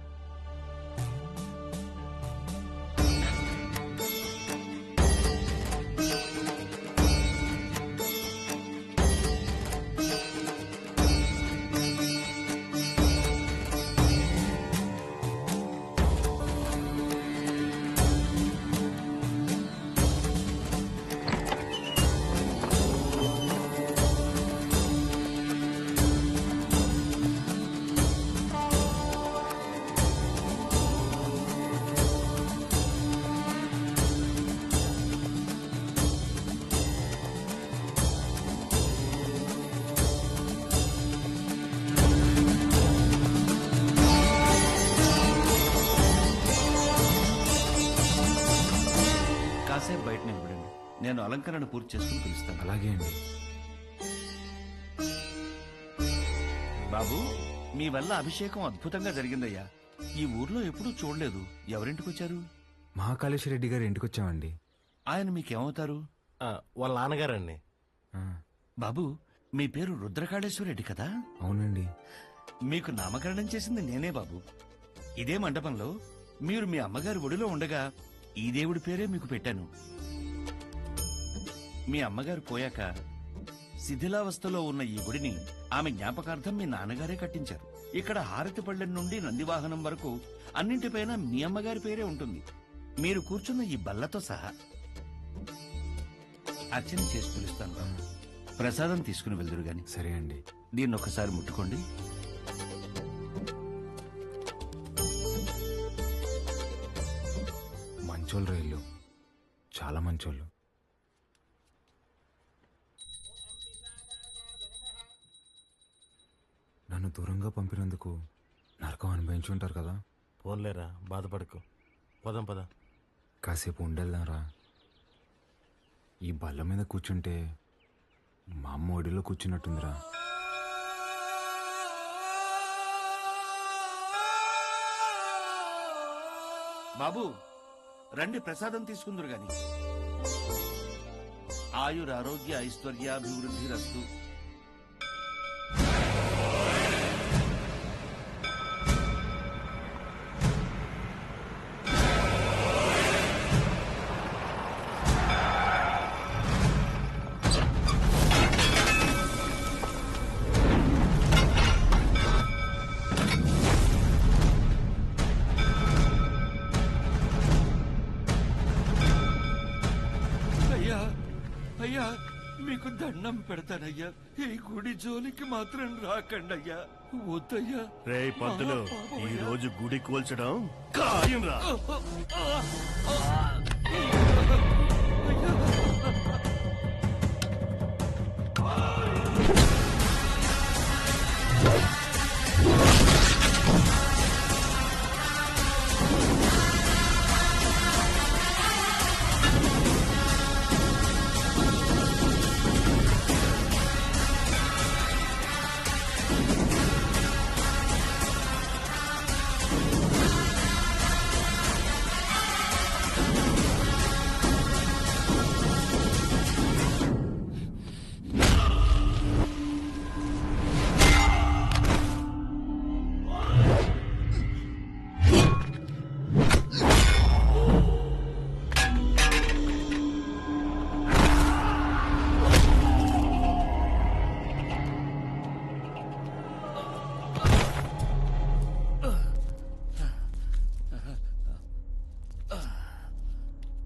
కాసేపు బయట నిలబడండి, నేను అలంకరణ పూర్తి చేసుకుని పిలుస్తాను. అలాగే అండి. బాబు, మీ వల్ల అభిషేకం అద్భుతంగా జరిగిందయ్యా. ఈ ఊర్లో ఎప్పుడూ చూడలేదు. ఎవరింటికి వచ్చారు? మహాకాళేశ్వర రెడ్డి గారి ఇంటికి వచ్చామండి. ఆయన మీకేమవుతారు? వాళ్ళ నాన్నగారండి. బాబు, మీ పేరు రుద్రకాళేశ్వర రెడ్డి కదా? అవునండి. మీకు నామకరణం చేసింది నేనే బాబు. ఇదే మండపంలో మీరు మీ అమ్మగారి ఒడిలో ఉండగా ఈ దేవుడి పేరే మీకు పెట్టాను. మీ అమ్మగారు పోయాక శిథిలావస్థలో ఉన్న ఈ గుడిని ఆమె జ్ఞాపకార్థం మీ నాన్నగారే కట్టించారు. ఇక్కడ హారతి పళ్ళెం నుండి నందివాహనం వరకు అన్నింటిపైన మీ అమ్మగారి పేరే ఉంటుంది, మీరు కూర్చున్న ఈ బల్లతో సహా. అర్చన చేసి పిలుస్తాను. ప్రసాదం తీసుకుని వెళ్దురు గాని. సరే అండి. దీన్ని ఒకసారి ముట్టుకోండి. మంచోళ్ళు రైళ్ళు, చాలా మంచోళ్ళు. నన్ను దూరంగా పంపినందుకు నరకం అనుభవించి ఉంటారు కదా. పోన్లేరా, బాధపడకు. పదం పద. కాసేపు ఉండేద్దాంరా. ఈ బల్ల మీద కూర్చుంటే మా అమ్మ ఒడిలో కూర్చున్నట్టుందిరా. బాబు, రండి, ప్రసాదం తీసుకుందరు గాని. ఆయురారోగ్య ఐశ్వర్యాభివృద్ధి రస్తు. అయ్యా, అయ్యా, మీకు దండం పెడతానయ్యా. ఈ గుడి జోలికి మాత్రం రాకండయ్యా. వద్దయ్యా. రే పంతులు, ఈ రోజు గుడి కూల్చడం ఖాయం రా.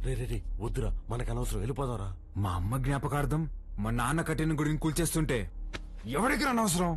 రే వద్దురా, మనకు అనవసరం, వెళ్ళిపోదాంరా. మా అమ్మ జ్ఞాపకార్థం మా నాన్న కట్టిన గుడిని కూల్చేస్తుంటే ఎవరికి అనవసరం?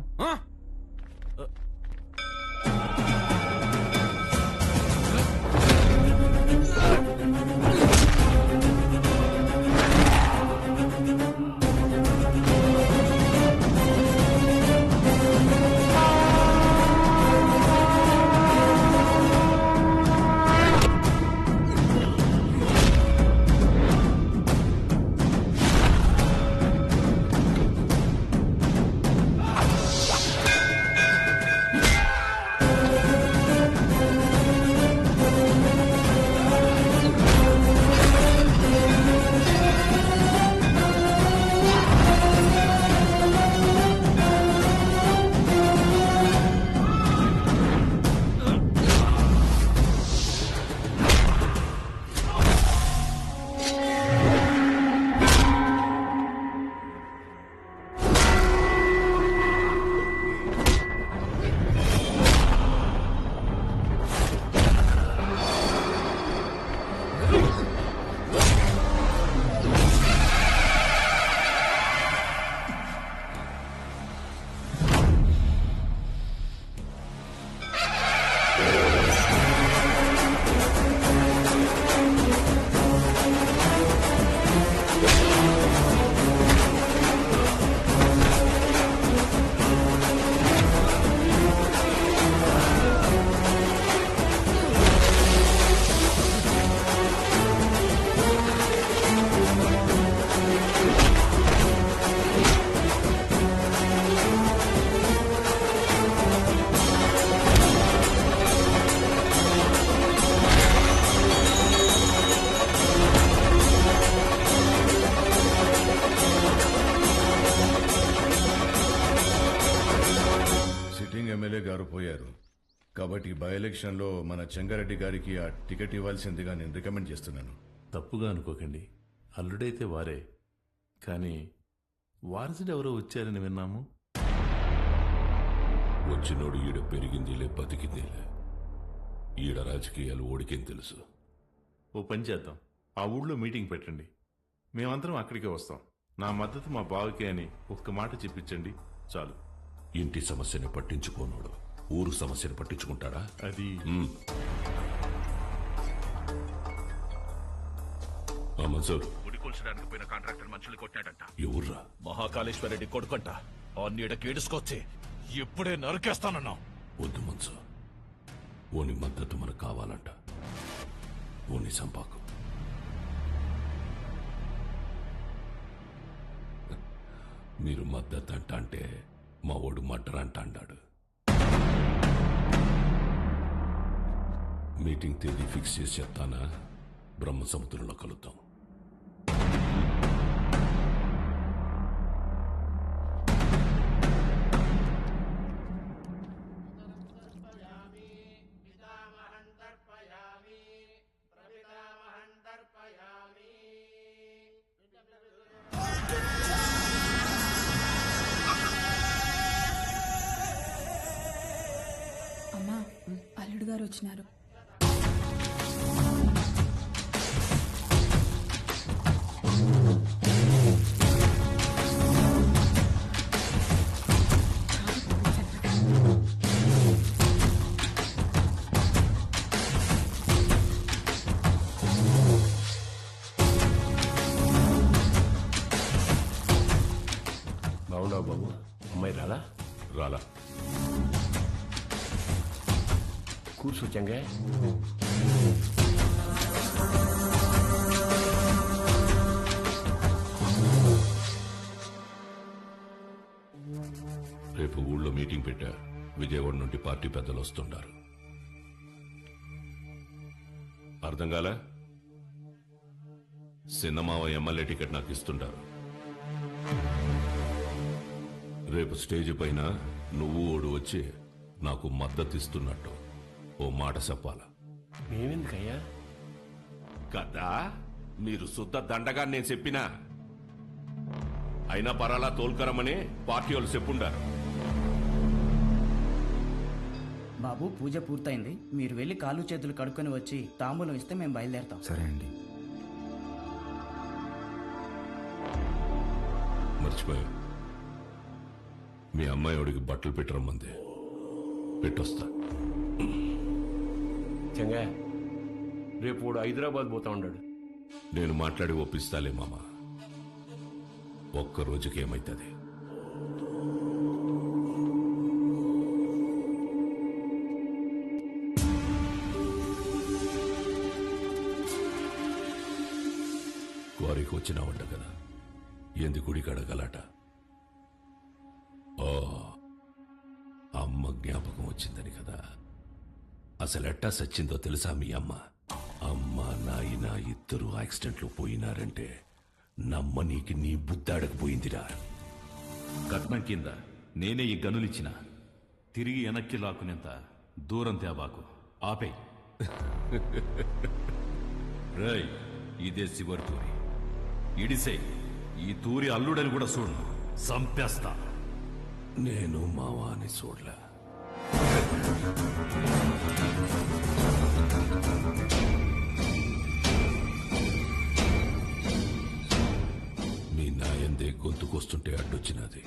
గారు పోయారు. కాబట్టి బై ఎలక్షన్లో మన చెంగారెడ్డి గారికి ఆ టికెట్ ఇవ్వాల్సిందిగా నేను రికమెండ్ చేస్తున్నాను. తప్పుగా అనుకోకండి, అల్లుడైతే వారే, కానీ వారసుడు ఎవరో వచ్చారని విన్నాము. వచ్చినోడు ఈడ పెరిగిందిలే బతికిందిలే. ఈడ రాజకీయాలు ఓడికేం తెలుసు. ఓ పని చేద్దాం, ఆ ఊళ్ళో మీటింగ్ పెట్టండి, మేమందరం అక్కడికే వస్తాం. నా మద్దతు మా బావకే అని ఒక్క మాట చెప్పించండి చాలు. ఇంటి సమస్యని పట్టించుకోనోడు ఊరు సమస్యను పట్టించుకుంటాడా? అది మన్సూర్, గుడి కూల్చడానికి పోయిన కాంట్రాక్టర్ మనుషులు కొట్టాడంట. ఎవర్రా? మహాకాళేశ్వరరెడ్డి కొడుకంట. ఆ నీడకి ఏడుసుకొచ్చి ఇప్పుడే నరికేస్తానన్నా. వద్దు మన్సూర్, ఓని మద్దతు మనకు కావాలంట. ఓని సంపాకు. మీరు మద్దతు అంట అంటే మా ఓడు మటర్ అంట అన్నాడు. మీటింగ్ తేదీ ఫిక్స్ చేసి చెప్తానా? బ్రహ్మ సముద్రంలో కలుద్దాం. అమ్మా, అల్లుడు గారు వచ్చినారు. బాగున్నావు బాబు? అమ్మాయి రాలా? రాలా. కూర్చోచ్చంగా. రేపు ఊళ్ళో మీటింగ్ పెట్టా. విజయవాడ నుండి పార్టీ పెద్దలు వస్తుంటారు. అర్థం కాలే? సినిమావ ఎమ్మెల్యే టికెట్ నాకు ఇస్తుంటారు. రేపు స్టేజ్ పైన నువ్వు ఓడు వచ్చి నాకు మద్దతు ఇస్తున్నట్టు ఓ మాట చెప్పాలా? మేమెందుకయ్యా? కదా మీరు శుద్ధ దండగా నేను చెప్పినా అయినా పరాలా తోల్కరమని పార్టీ వాళ్ళు చెప్పుండారు. బాబు, పూజ పూర్తయింది. మీరు వెళ్ళి కాళ్ళు చేతులు కడుక్కొని వచ్చి తాంబూలం ఇస్తే మేము బయలుదేరతాం. సరే అండి. మర్చిపోయా, మీ అమ్మాయి వాడికి బట్టలు పెట్టరమ్మంది. పెట్టొస్తా. చంగా, రేపు వాడు హైదరాబాద్ పోతా ఉన్నాడు. నేను మాట్లాడి ఒప్పిస్తాలే మామ. ఒక్క రోజుకి ఏమైతుంది? క్వారీకి వచ్చినావంట కదా, ఎందు గుడికి అడగలట. ఓ, అమ్మ జ్ఞాపకం వచ్చిందని కదా. అసలెట్టా సచ్చిందో తెలుసా మీ అమ్మ? అమ్మ నాయన ఇద్దరు యాక్సిడెంట్లో పోయినారంటే నమ్మనీకి నీ బుద్ధాడకపోయిందిరా. కట్నం కింద నేనే ఈ గనులిచ్చిన, తిరిగి వెనక్కి లాక్కునేంత దూరం తేబాకు. ఆపే. రై, ఇదే శివరి తూరి. ఇడిసే ఈ తూరి అల్లుడని కూడా చూడు, సంపేస్తా. నేను మావాని చూడలే. మీ నాయందే గొంతుకొస్తుంటే అడ్డొచ్చినది.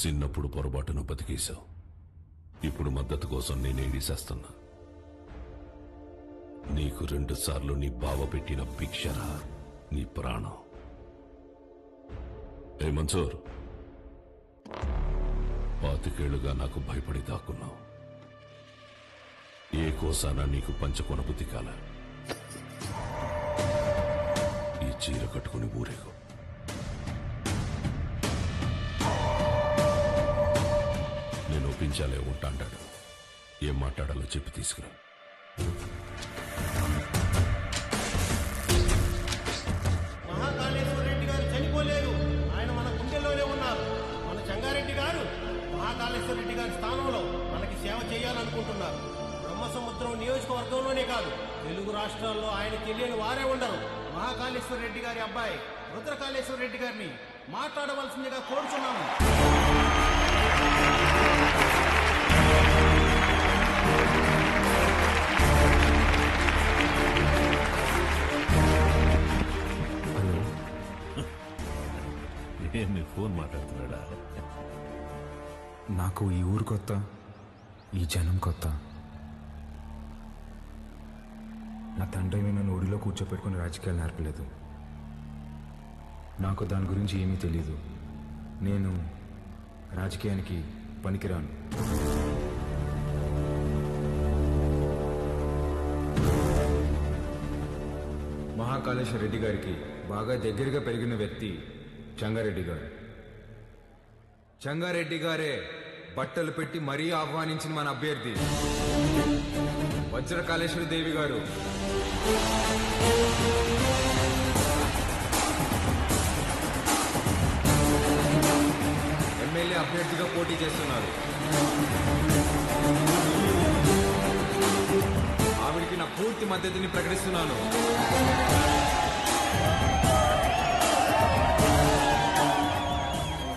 చిన్నప్పుడు పొరపాటును బతికేశావు. ఇప్పుడు మద్దతు కోసం నేనే ఇడిసేస్తున్నా. నీకు 2 సార్లు నీ బావ పెట్టిన భిక్షరా నీ ప్రాణం. ఏ మన్సూర్, 25 నాకు భయపడి దాక్కున్నావు. ఏ కోసానా నీకు పంచకొన బుద్ధి కాల. ఈ చీర కట్టుకుని ఊరేగు. నేను ఒప్పించాలే ఉంటా అంటాడు. ఏం మాట్లాడాలో చెప్పి తీసుకురా. మహాకాళేశ్వర రెడ్డి గారు చనిపోలేరు. ఆయన మన గుండెల్లోనే ఉన్నారు. మన చెంగారెడ్డి గారు మహాకాళ మహాకాళేశ్వర రెడ్డి గారి స్థానంలో మనకి సేవ చేయాలనుకుంటున్నారు. బ్రహ్మసముద్రం నియోజకవర్గంలోనే కాదు, తెలుగు రాష్ట్రాల్లో ఆయన తెలియని వారే ఉండరు. మహాకాళేశ్వర రెడ్డి గారి అబ్బాయి రుద్రకాళేశ్వర రెడ్డి గారిని మాట్లాడవలసిందిగా కోరుచున్నాము. మీ ఫోన్ మాట్లాడుతున్నాడా? నాకు ఈ ఊరు కొత్త, ఈ జనం కొత్త. నా తండ్రి నన్ను ఒడిలో కూర్చోపెట్టుకుని రాజకీయాలు నేర్పలేదు. నాకు దాని గురించి ఏమీ తెలీదు. నేను రాజకీయానికి పనికిరాను. మహాకాళేశ్వర రెడ్డి గారికి బాగా దగ్గరగా పెరిగిన వ్యక్తి చెంగారెడ్డి గారు. చెంగారెడ్డి గారే బట్టలు పెట్టి మరీ ఆహ్వానించిన మన అభ్యర్థి వజ్రకాళేశ్వరి దేవి గారు. ఎమ్మెల్యే అభ్యర్థిగా పోటీ చేస్తున్నారు. ఆవిడికి నా పూర్తి మద్దతుని ప్రకటిస్తున్నాను.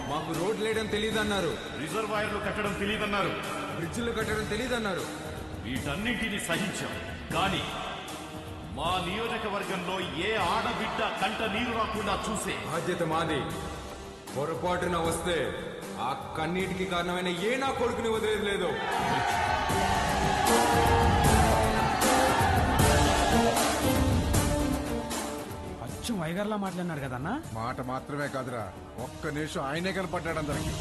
మాకు రోడ్లు వేయడం తెలియదన్నారు, రిజర్వాయర్లు కట్టడం తెలియదన్నారు, బ్రిడ్జిలు కట్టడం తెలియదన్నారు. వీటన్నింటినీ సహించాం. కానీ మా నియోజకవర్గంలో ఏ ఆడబిడ్డ కంట నీరు రాకుండా చూసే బాధ్యత మాది. పొరపాటున వస్తే ఆ కన్నీటికి కారణమైన ఏ నా కొడుకుని వదిలేదు లేదు. అచ్చం వైగర్లా మాట్లాడినారు కదన్నా. మాట మాత్రమే కాదురా, ఒక్క నిమిషం ఆయనే కనపడ్డాడు అందరికి.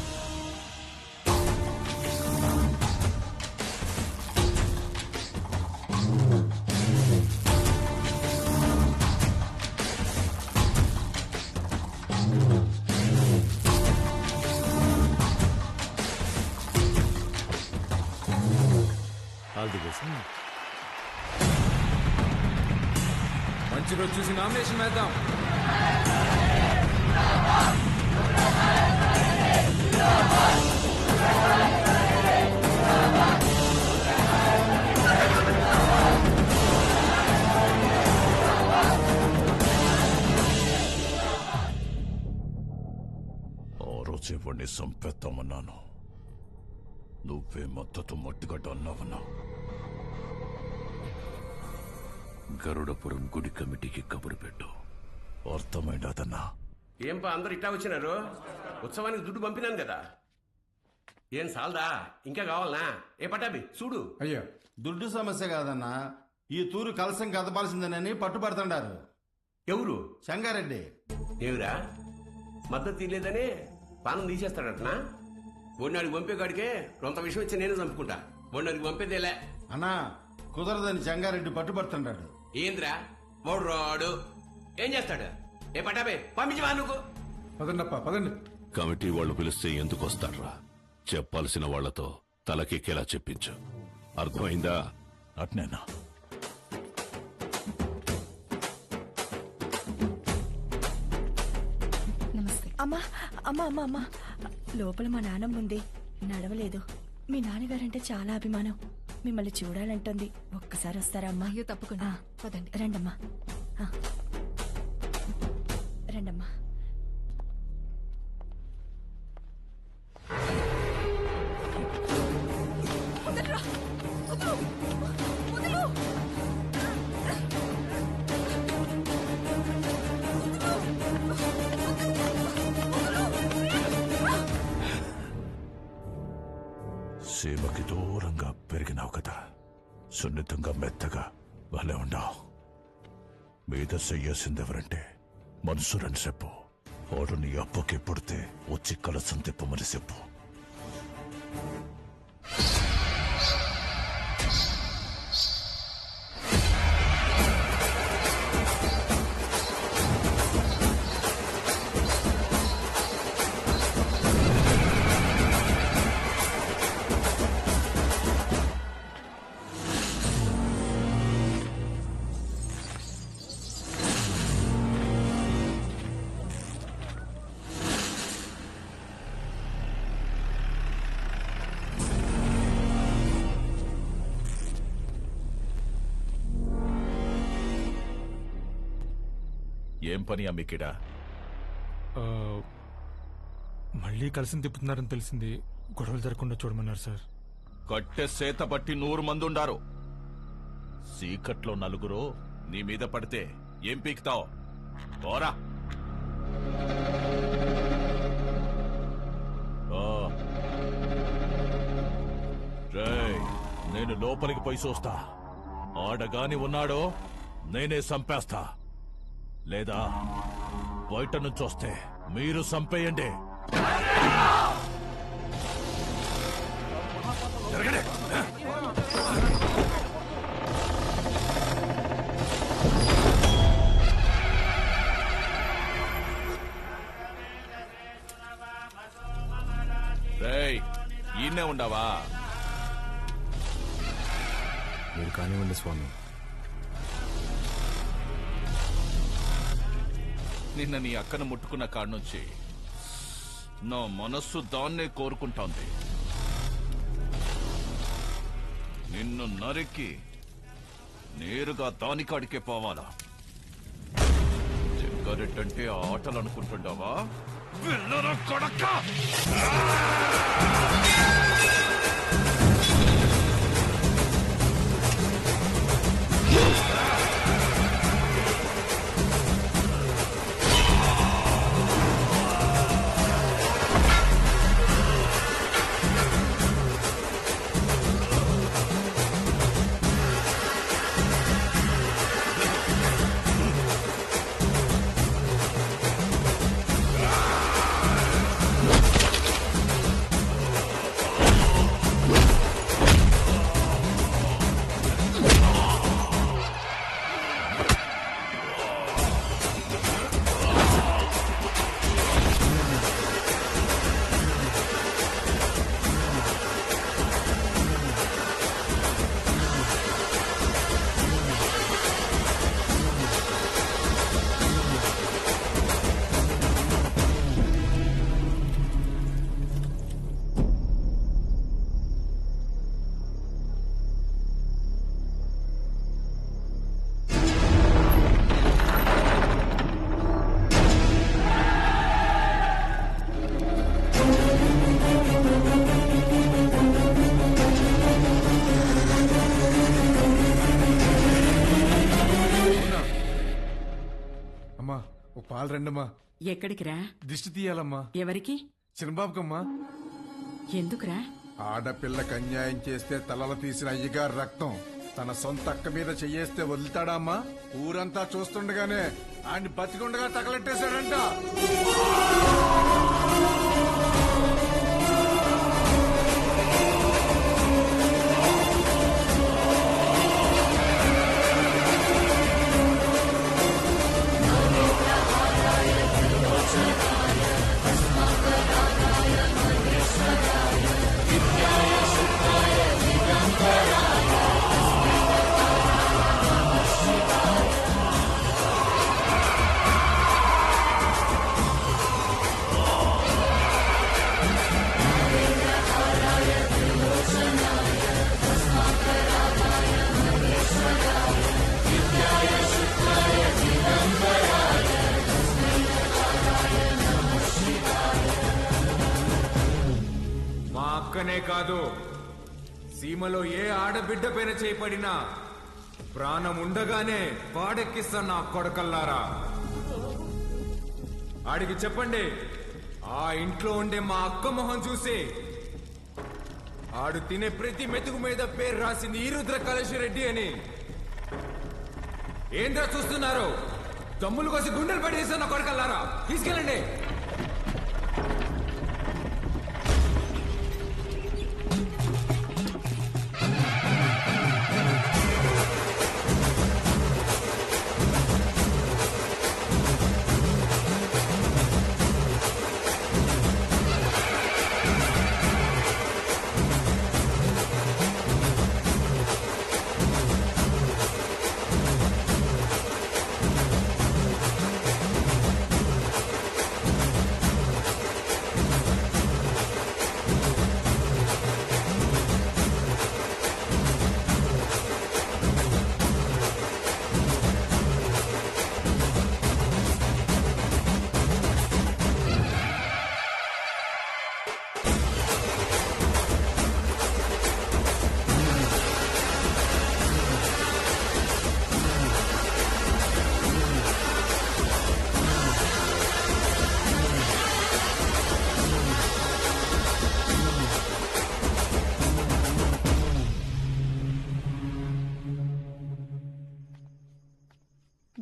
మంచి రోజు చూసి నామినేషన్ వేద్దాం. ఆ రోజు వాడిని సంపేద్దామన్నాను, నువ్వే మద్దతు మట్టుగడ్డ అన్నావన్నా. గరుడపురం గుడి కమిటీకి కబురు పెట్టు. అర్థమైందన్నా. ఏంపా అందరు ఇట్టా వచ్చినారు? ఉత్సవానికి దుడ్డు పంపినాను కదా, ఏం సాల్దా? ఇంకా కావాలనా? ఏ పట్టాబి చూడు. అయ్యో, దుడ్డు సమస్య కాదన్నా, ఈ తూరు కలసం కదపాల్సిందేనని పట్టుబడుతుండారు. ఎవరు? సంగారెడ్డి. ఏమిరా మద్దతు తీయలేదని పానం తీసేస్తాడటనా? ఒడినాడికి పంపేగాడికే కొంత విషయం వచ్చి నేను చంపుకుంటా. ఒడినాడికి పంపేదేలే అన్నా, కుదరదని సంగారెడ్డి పట్టుబడుతుండాడు. ఏంద్రా వాడు రాడు, ఏం చేస్తాడు? ఏ పట్టాబే పంపించవా నువ్వు? పదండప్ప పదండి. కమిటీ వాళ్ళు పిలిస్తే ఎందుకు వస్తాడ్రా? చెప్పాల్సిన వాళ్లతో తలకెక్కేలా చెప్పించు. అర్థమైందా? అట్నేనా? నమస్తే. అమ్మా అమ్మా అమ్మా అమ్మా, లోపల మా నాన్నమ్మ ఉంది, నడవలేదు. మీ నాన్నగారంటే చాలా అభిమానం, మిమ్మల్ని చూడాలంటుంది. ఒక్కసారి వస్తారా అమ్మా? అయ్యో తప్పకుండా, పదండి. రండమ్మా, రండమ్మా. సీమకి దూరంగా పెరిగినావు కదా, సున్నితంగా మెత్తగా భలే ఉండవు. మీద చెయ్యాల్సిందెవరంటే మనసురని చెప్పు. వాడు నీ అప్పకి పుడితే వచ్చి కలసం తిప్పమని చెప్పు. ఏం పని అమ్మికిడా? మళ్ళీ కలిసి తిప్పుతున్నారని తెలిసింది. గొడవలు జరగకుండా చూడమన్నారు సార్. కట్టె సేత పట్టి 100 మంది ఉండారు. సీకట్లో 4 నీ మీద పడితే ఏం పీకుతావు? పోరా. నేను లోపలికి పోయి చూస్తా. ఆడగాని ఉన్నాడో నేనే చంపేస్తా, లేదా బయట నుంచి వస్తే మీరు చంపేయండి. రేయ్, ఈయనే ఉండవా? మీరు కానివ్వండి స్వామి. నిన్న నీ అక్కను ముట్టుకున్న కాడ్నుంచి నా మనస్సు దాన్నే కోరుకుంటోంది. నిన్ను నరికి నేరుగా దానికాడికే పోవాలా? జగ్గారెడ్డంటే ఆటలు అనుకుంటుండవా? వెళ్ళరా కొడక్క! పాలు రండమ్మా. ఎక్కడికి రా? దిష్టి తీయాలమ్మా. ఎవరికి? చిన్నబాబుకమ్మా. ఎందుకురా? ఆడపిల్లకి అన్యాయం చేస్తే తలలు తీసిన అయ్యగారు రక్తం తన సొంత అక్క మీద చెయ్యేస్తే వదులుతాడా అమ్మా? ఊరంతా చూస్తుండగానే ఆయన బతికుండగా తగలెట్టేశాడంట. అక్కనే కాదు, సీమలో ఏ ఆడబిడ్డ పైన చేపడినా ప్రాణం ఉండగానే వాడెక్కిస్తా నా కొడకల్లారా. ఆడికి చెప్పండి, ఆ ఇంట్లో ఉండే మా అక్క మొహం చూసి ఆడు తినే ప్రతి మెతుకు మీద పేరు రాసింది ఈరుద్ర కళేశ్వరెడ్డి అని. ఏంద్రా చూస్తున్నారు? దమ్ములు కోసి గుండెలు పడేసా నా కొడకల్లారా. తీసుకెళ్ళండి.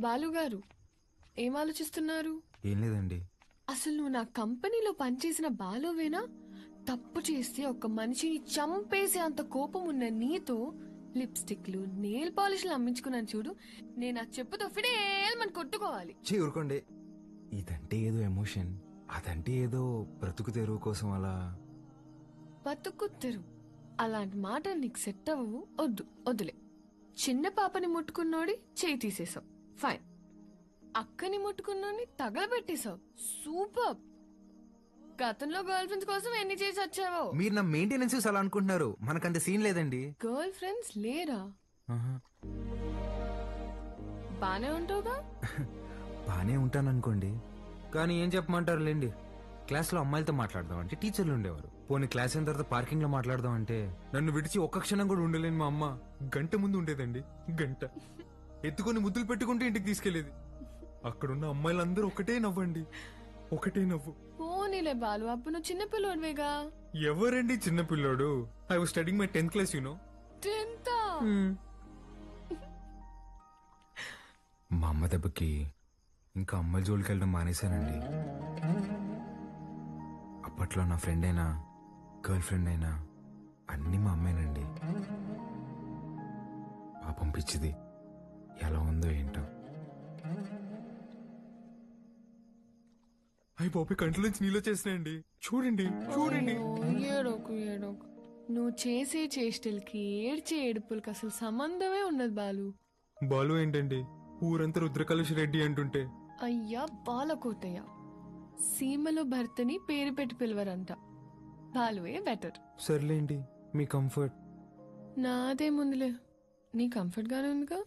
బాలుగారు ఏం ఆలోచిస్తున్నారు? ఏం లేదండి. అసలు నువ్వు నా కంపెనీలో పనిచేసిన బాలువేనా? తప్పు చేస్తే ఒక మనిషిని చంపేసే అంత కోపం ఉన్న నీతో లిప్స్టిక్లు నెయిల్ పాలిష్లు అమ్మించుకున్నాను చూడు. నేను ఆ చెప్పుతో ఫిడేల్మని కొట్టుకోవాలి. ఊరుకోండి. ఇదంటే ఏదో ఎమోషన్, అదంటే ఏదో బ్రతుకు తెరువు కోసం అలా. బతుకు తెరువు అలాంటి మాట నీకు సెట్ అవ్వవు. వద్దులే. చిన్న పాపని ముట్టుకున్నోడి చేయి తీసేసావు, ఫైన్. అక్కని ముట్టుకున్నోని తగలబెట్టేశావు, సూపర్. గతంలో గర్ల్ ఫ్రెండ్స్ కోసం ఎన్ని చేసి వచ్చావో. మీరు నా మెయింటెనెన్స్ అలా అనుకుంటున్నారు, మనకంత సీన్ లేదండి. గర్ల్ ఫ్రెండ్స్ లేరా? బానే ఉంటావుగా? బానే ఉంటాను అనుకోండి, కానీ ఏం చెప్పమంటారు లేండి. క్లాస్లో అమ్మాయిలతో మాట్లాడదాం అంటే టీచర్లు ఉండేవారు. పోనీ క్లాస్ అయిన తర్వాత పార్కింగ్ లో మాట్లాడదాం అంటే నన్ను విడిచి ఒక్క క్షణం కూడా ఉండలేని మా అమ్మ గంట ముందు ఉండేదండి. గంట ఎత్తుకొని ముద్దులు పెట్టుకుంటే ఇంటికి తీసుకెళ్లేది. అక్కడున్న అమ్మాయిలందరూ ఒకటే నవ్వండి, ఒకటే నవ్వు. పోనీలే బాలు, అప్పుడు నువ్వు చిన్నపిల్లోడివేగా. ఎవరండి చిన్నపిల్లోడు? I was studying my 10th class, you know. 10th? మా అమ్మ దెబ్బకి ఇంకా అమ్మాయిల జోలికి వెళ్ళడం మానేశానండి. అప్పట్లో నా ఫ్రెండ్ అయినా గర్ల్ ఫ్రెండ్ అయినా అన్నీ మా అమ్మాయినండి. పాపం పిచ్చిది ఎలా ఉందో ఏంటో. అయ్యి బాబు కంట్లోంచి నీళ్ళు వచ్చేసినాయండి. చూడండి చూడండి. ఏడోకు ఏడోకు. నువ్వు చేసే చేష్టలకి ఏడ్చే ఏడుపులకి అసలు సంబంధమే ఉన్నది బాలు. బాలు ఏంటండి ఊరంతా రుద్రకలుష్ రెడ్డి అంటుంటే. అయ్యా బాలకోటయ్య. సీమలో భర్తని పేరు పెట్టి పిలవరంట, బాలువే బెటర్. సర్లేండి మీ కంఫర్ట్. నాదేముందిలే, నీ కంఫర్ట్ గానే ఉందిగా.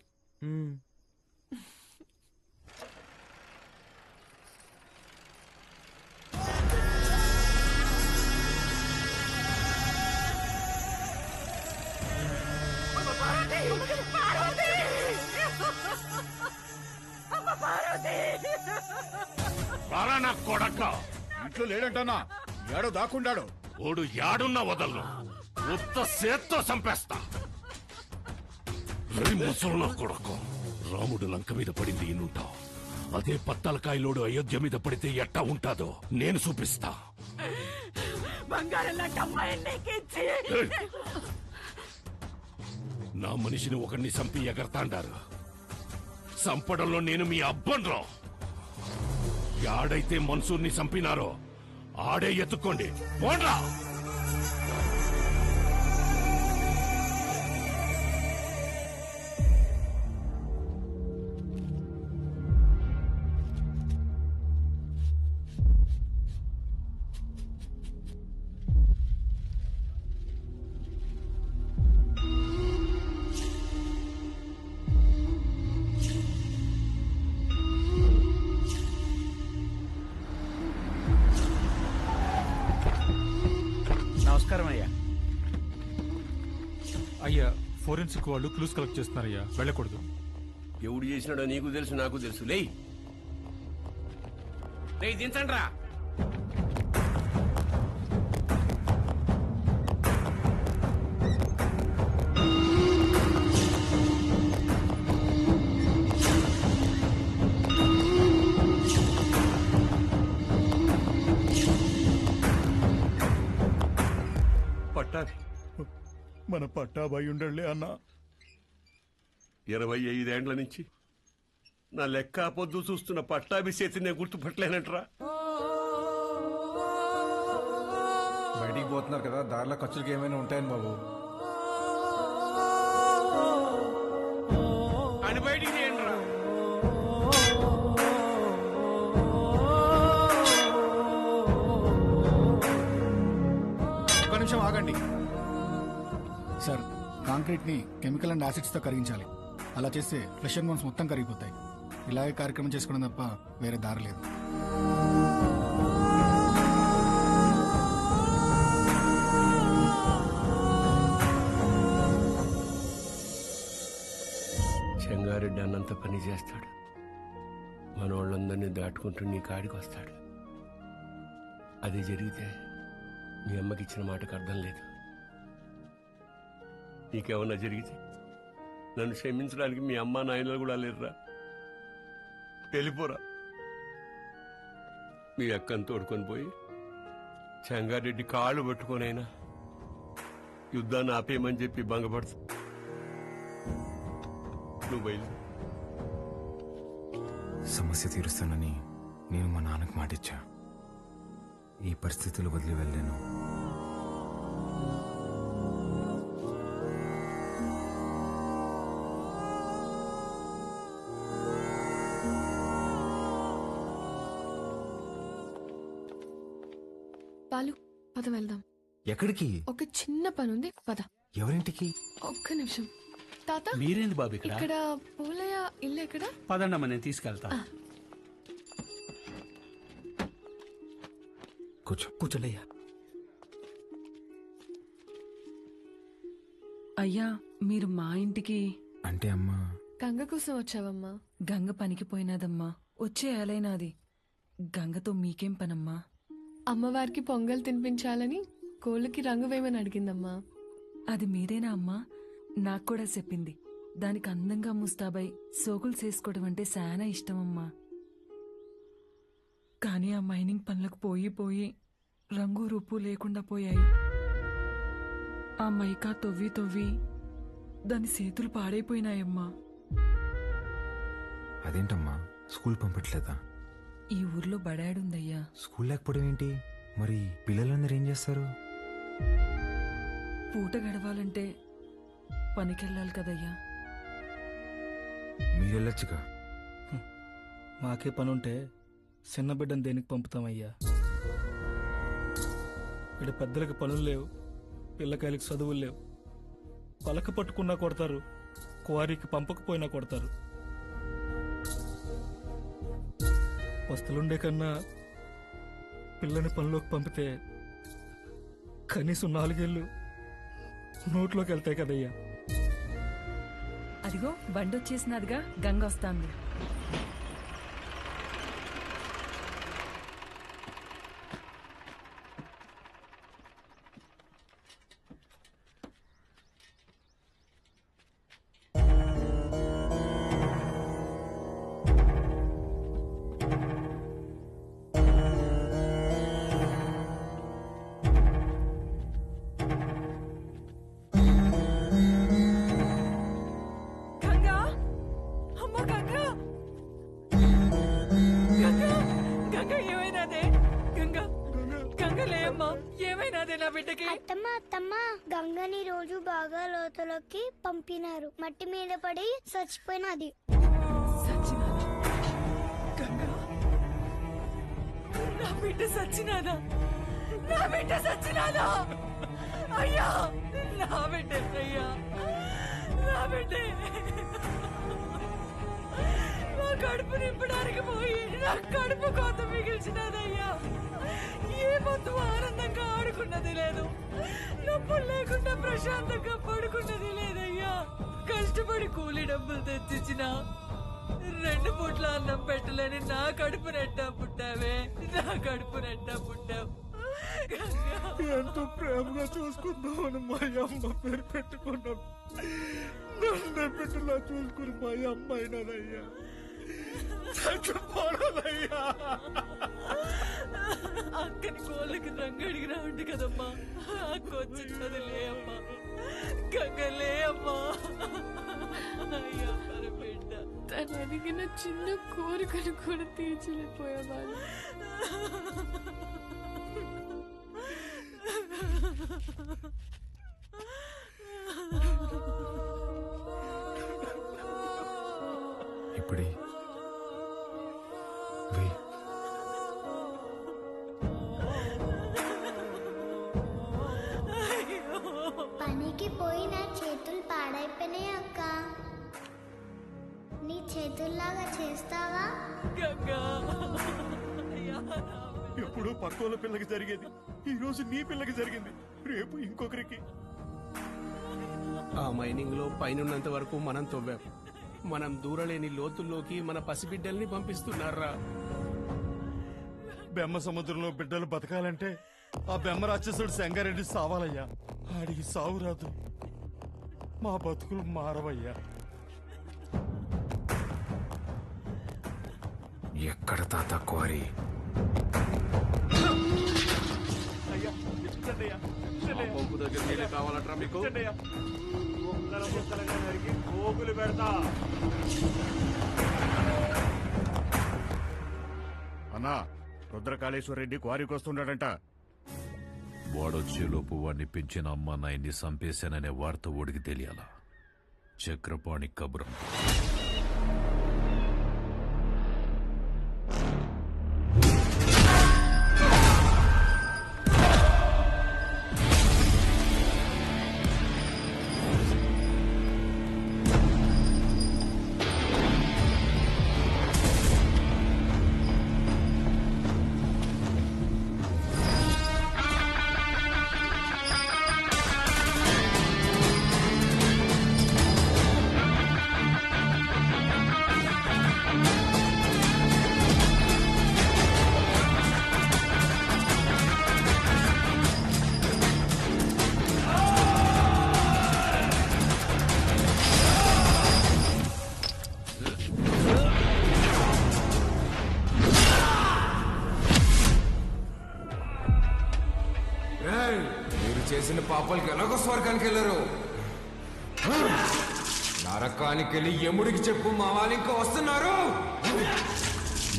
రారా నా కొడక. ఇంట్లో లేడంటన్నా, ఏడో దాక్కుండాడు. ఓడు యాడున్నా వదలను, ఉత్త సేత్తో చంపేస్తా. ముసలు నా కొడకు. రాముడు లంక మీద పడింది ఈనుంటావు, అదే పత్తలకాయలోడు అయోధ్య మీద పడితే ఎట్టా ఉంటాదో నేను చూపిస్తా. నా మనిషిని ఒకరిని చంపి ఎగరతాండారు. చంపడంలో నేను మీ అబ్బన్రా. యాడైతే మన్సూర్ని చంపినారో ఆడే ఎత్తుకోండి, పోండ్రా. నమస్కారం అయ్యా. అయ్యా ఫోరెన్సిక్ వాళ్ళు క్లూస్ కలెక్ట్ చేస్తున్నారయ్యా, వెళ్ళకూడదు. ఎవడు చేసినాడో నీకు తెలుసు, నాకు తెలుసు. లే దించండి రా. మన పట్టాబాయి ఉండలే అన్నా. 25 ఏండ్ల నుంచి నా లెక్క పొద్దు చూస్తున్న పట్టాభి చేతి నేను గుర్తుపట్టలేనంటరా. బయటికి పోతున్నారు కదా, దారిలో ఖర్చులకి ఏమైనా ఉంటాయని బాబు. అని బయటికి చేయండిరా. ఒక నిమిషం ఆగండి సార్. కాంక్రీట్ ని కెమికల్ అండ్ యాసిడ్స్ తో కరిగించాలి. అలా చేస్తే ఫ్లెష్ అండ్ బోన్స్ మొత్తం కరిగిపోతాయి. ఇలాగే కార్యక్రమం చేసుకోవడం తప్ప వేరే దారి లేదు. చెంగారెడ్డి అన్నంత పని చేస్తాడు, మన వాళ్ళందరినీ దాటుకుంటూ నీ కాడికి వస్తాడు. అది జరిగితే మీ అమ్మకి ఇచ్చిన మాటకు అర్థం లేదు. నీకేమన్నా జరిగితే నన్ను క్షమించడానికి మీ అమ్మ నాయనలు కూడా లేరురా. వెళ్ళిపోరా. మీ అక్కని తోడుకొని పోయి చెంగారెడ్డి కాళ్ళు పట్టుకొనైనా యుద్ధాన్ని ఆపేయమని చెప్పి భంగపడతా. నువ్వు బయలు. సమస్య తీరుస్తానని నేను మా నాన్నకు మాటిచ్చా. ఈ పరిస్థితులు వదిలి వెళ్ళాను. బాలు పద వెళ్దాం. ఎక్కడికి? ఒక చిన్న పని ఉంది, పద. ఎవరింటికి? ఒక్క నిమిషం. తాత మీరేంది బాబు ఇక్కడ పూలయ్య ఇల్లు ఎక్కడ? పదండమ్మా, నేను తీసుకెళ్తా. కూర్చోండియ్యా. అయ్యా మీరు మా ఇంటికి అంటే అమ్మా గంగ కోసం వచ్చావమ్మా? గంగ పనికి పోయినాదమ్మా, వచ్చే ఏలైనాది. గంగతో మీకేం పనమ్మా? అమ్మవారికి పొంగల్ తినిపించాలని కోళ్ళకి రంగు వేయమని అడిగిందమ్మా. అది మీరేనా అమ్మా? నాకు కూడా చెప్పింది. దానికి అందంగా ముస్తాబై సోకులు చేసుకోవడం అంటే చాలా ఇష్టమమ్మా. కానీ ఆ మైనింగ్ పనులకు పోయి పోయి రంగు రూపు లేకుండా పోయాయి. ఆ మైకా తవ్వి తవ్వి దాని చేతులు పాడైపోయినాయమ్మా. అదేంటమ్మా, స్కూల్ పంపట్లేదా? ఈ ఊర్లో బడాడుందయ్యా. స్కూల్ లేకపోవడం ఏంటి? మరి పిల్లలందరూ ఏం చేస్తారు? పూట గడవాలంటే పనికెళ్ళాలి కదయ్యా. మీరెళ్ళొచ్చుగా. మాకే పనుంటే చిన్న బిడ్డను దేనికి పంపుతామయ్యా? ఇక్కడ పెద్దలకు పనులు లేవు, పిల్లకాయలకు చదువులు లేవు. పలక పట్టుకున్నా కొడతారు, క్వారీకి పంపకపోయినా కొడతారు. వస్తులుండే కన్నా పిల్లని పనిలోకి పంపితే కనీసం 4 ఏళ్ళు నోట్లోకి వెళ్తాయి కదయ్యా. అదిగో బండొచ్చేసినదిగా, గంగ వస్తాంది. అత్తమ్మ గంగని రోజు బాగా లోతులోకి పంపినారు. మట్టి మీద పడి చచ్చిపోయినది. నా బిడ్డ సచ్చినాదా? నా బిడ్డ సచ్చినాదా? అయ్యా, నా బిడ్డ అయ్యా, నా బిడ్డే. నా కడుపు నింపడానికి పోయి నా కడుపు కోత మిగిల్చినదయ్యా. ఏ పొద్దు ఆనందంగా ఆడుకున్నది లేదు, నొప్పులు లేకుండా ప్రశాంతంగా పడుకున్నది లేదయ్యా. కష్టపడి కూలి డబ్బులు తెచ్చిచ్చిన 2 పూట్ల అన్నం పెట్టలేని నా కడుపు నెట్టా పుట్టావే, నా కడుపు నెట్టా పుట్టావు. ఎంతో ప్రేమగా చూసుకుందామని మా అమ్మ పేరు పెట్టుకున్నాను. నన్ను బిడ్డలా చూసుకుని మా అమ్మ అయినదయ్యా. చచ్చిపోనదయ్యా. అక్కని కోళ్ళకి రంగు అడిగినా ఉంది కదమ్మా, అక్క వచ్చినది లే అమ్మా, గంగలే అమ్మా. అయ్యా బిడ్డ, తను అడిగిన చిన్న కోరికను కూడా తీర్చలేకపోయేవాళ్ళు. ఇప్పుడే పనికి పోయి నా చేతులు పాడైపోయినాయి అక్క. నీ చేతుల్లాగా చేస్తావా? ఎప్పుడు పక్కోళ్ళ పిల్లకి జరిగేది ఈ రోజు నీ పిల్లకి జరిగింది, రేపు ఇంకొకరికి. ఆ మైనింగ్ లో పైనున్నంత వరకు మనం తవ్వాం. మనం దూరలేని లోతుల్లోకి మన పసిబిడ్డల్ని పంపిస్తున్నారా? బెమ్మ సముద్రంలో బిడ్డలు బతకాలంటే ఆ బెమ్మ రాక్షసుడు సంగారెడ్డి సావాలయ్యా. ఆడికి సావు రాదు, మా బతుకులు మారవయ్యా. ఎక్కడ తాత క్వారీ? కావాలట్రా మీకు? అన్నా, రుద్రకాళేశ్వర రెడ్డి క్వారీకి వస్తున్నాడంట. వాడొచ్చేలోపు వాడిని పెంచిన అమ్మ నాయన్ని చంపేశాననే వార్త ఓడికి తెలియాలా? చక్రపాణి కబురం. మీరు చేసిన పాపాలకి ఎలాగో స్వర్గానికి వెళ్ళరు. నరకానికి వెళ్ళి యముడికి చెప్పు, మా వాళ్ళు ఇంకా వస్తున్నారు.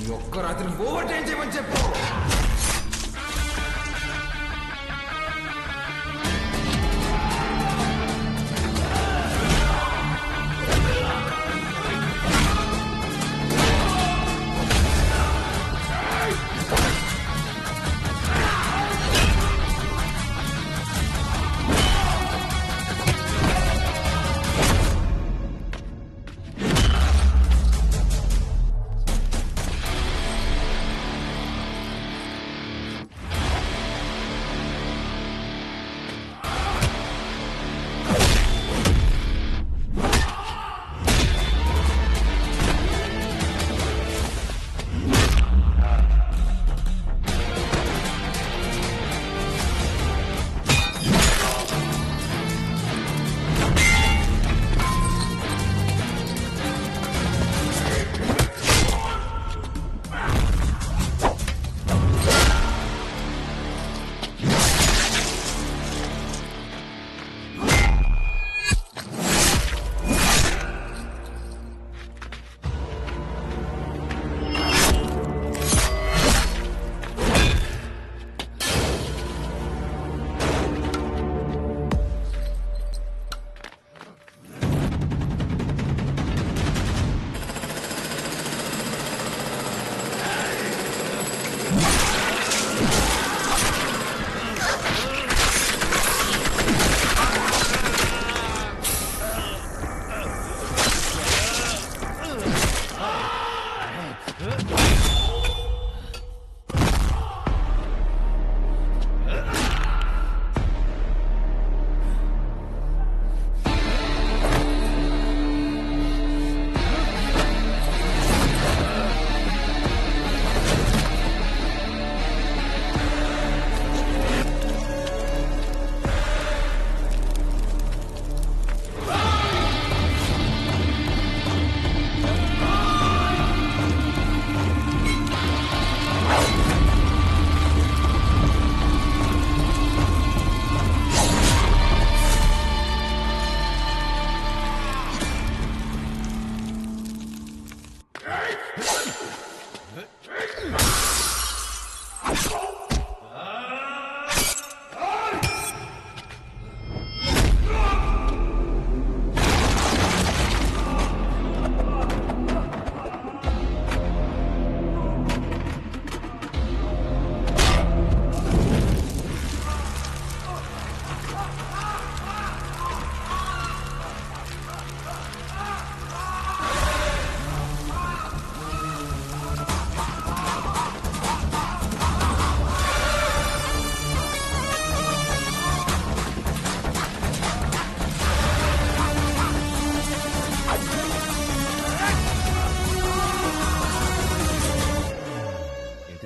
ఈ ఒక్క రాత్రి ఓవర్ టైం చేయమని చెప్పు.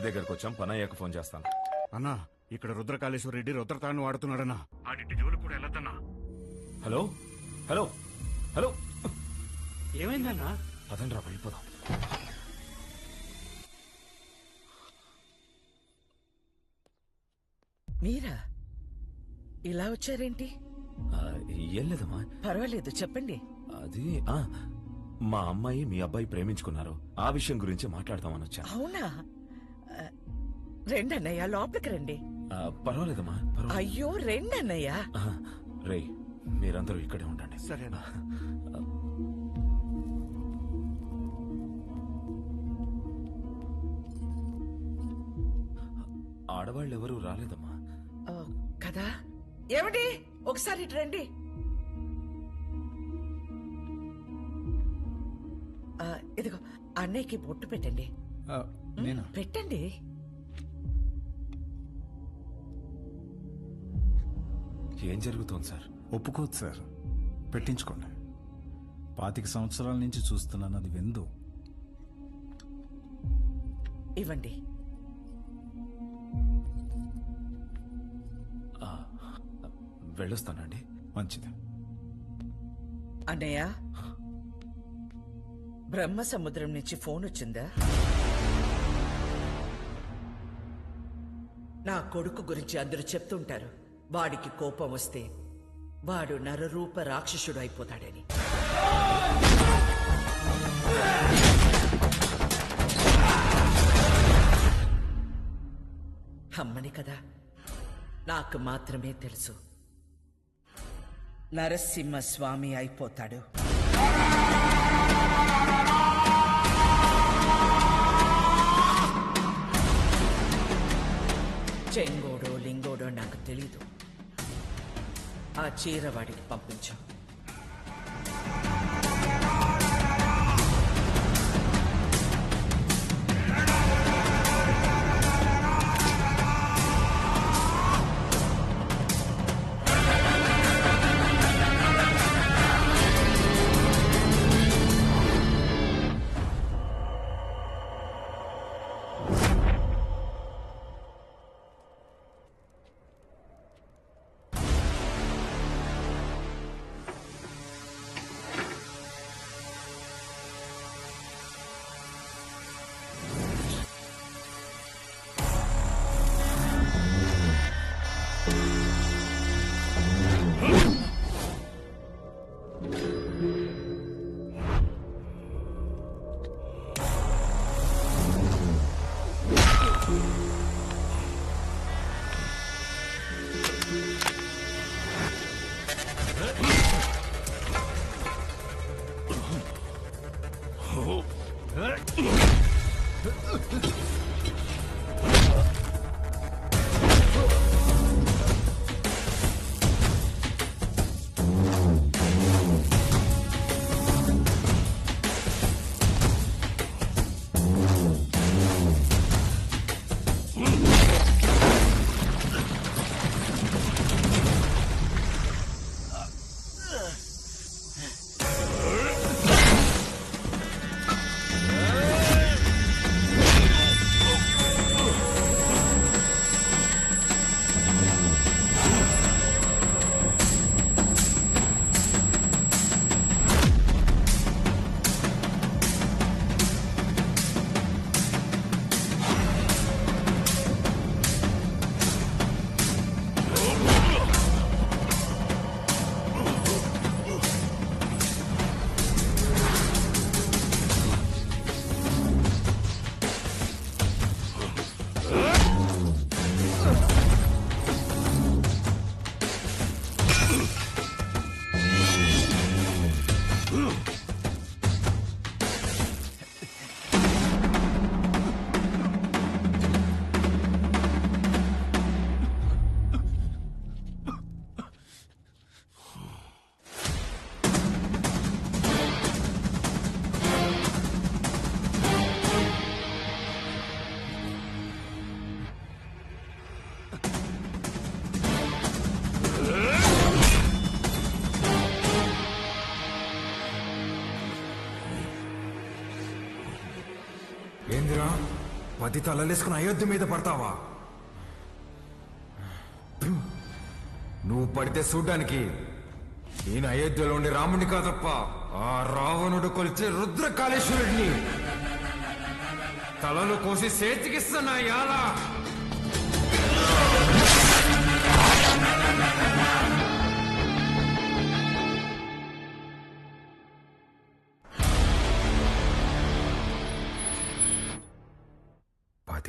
దగ్గరకు వచ్చాం, పని అయ్యాక ఫోన్ చేస్తాను. అన్నా, ఇక్కడ రుద్రకాళేశ్వర రెడ్డి రుద్రతాన్ని వాడుతున్నాడన్నా. ఆడింటి జోలు కూడా వెళ్ళొద్దన్నా. హలో హలో హలో, ఏమైందన్నా? పదండ్రా వెళ్ళిపోదాం. మీరా ఇలా వచ్చారేంటి? ఏం లేదమ్మా. పర్వాలేదు, చెప్పండి. అది మా అమ్మాయి మీ అబ్బాయి ప్రేమించుకున్నారు. ఆ విషయం గురించి మాట్లాడదామని వచ్చా. అవునా? రెండన్నయ్య, లోపలికి రండి. పర్వాలేదమ్మా. అయ్యో, రెండన్నయ్య. రే, మీరందరూ ఇక్కడే ఉండండి. సరేనా? ఆడవాళ్ళు ఎవరూ రాలేదమ్మా. కదా? ఏమిటి, ఒకసారి ఇటు రండి. ఇదిగో అన్నయ్యకి బొట్టు పెట్టండి. పెట్టండి. ఏం జరుగుతోంది సార్? ఒప్పుకోదు సార్. పెట్టించుకోండి. 25 సంవత్సరాల నుంచి చూస్తున్నాను, అది విందు. ఇవ్వండి. వెళ్ళొస్తానండి. మంచిది. అన్నయ్య, బ్రహ్మ సముద్రం నుంచి ఫోన్ వచ్చిందా? నా కొడుకు గురించి అందరూ చెప్తుంటారు, వాడికి కోపం వస్తే వాడు నరరూప రాక్షసుడు అయిపోతాడని. అమ్మని కదా, నాకు మాత్రమే తెలుసు. నరసింహస్వామి అయిపోతాడు. చెంగోడో లింగోడో నాకు తెలీదు. ఆ చీర వాడికి పంపించు. ఏందిరా 10 తలలేసుకుని అయోధ్య మీద పడతావా? నువ్వు పడితే చూడ్డానికి నేను అయోధ్యలో ఉండే రాముడిని కాదప్ప, ఆ రావణుడు కొలిచే రుద్రకాళేశ్వరుడిని. తలలు కోసి చేతికిస్తున్నా యాలా.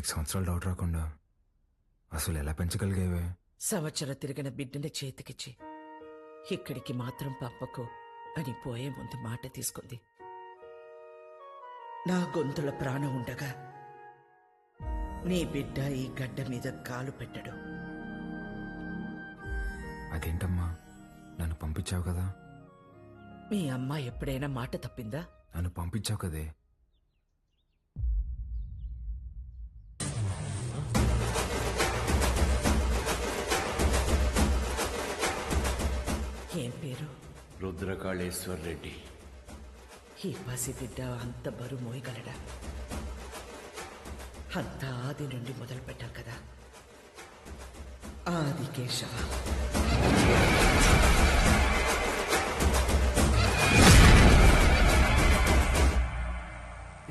పాతిక సంవత్సరాలు డౌట్ రాకుండా అసలు ఎలా పెంచగలిగేవే? సంవత్సరం తిరిగిన బిడ్డని చేతికిచ్చి ఇక్కడికి మాత్రం పంపకు అని పోయే ముందు మాట తీసుకుంది. నా గొంతుల ప్రాణం ఉండగా నీ బిడ్డ ఈ గడ్డ మీద కాలు పెట్టడు. అదేంటమ్మా, నన్ను పంపించావు కదా? మీ అమ్మ ఎప్పుడైనా మాట తప్పిందా? నన్ను పంపించావు కదే. ఏం పేరు? రుద్రకాళేశ్వర్ రెడ్డి. ఈ పసిబిడ్డ అంత బరువు మోయగలడా? అంత ఆది నుండి మొదలు పెట్టాం కదా. ఆది కేశవ.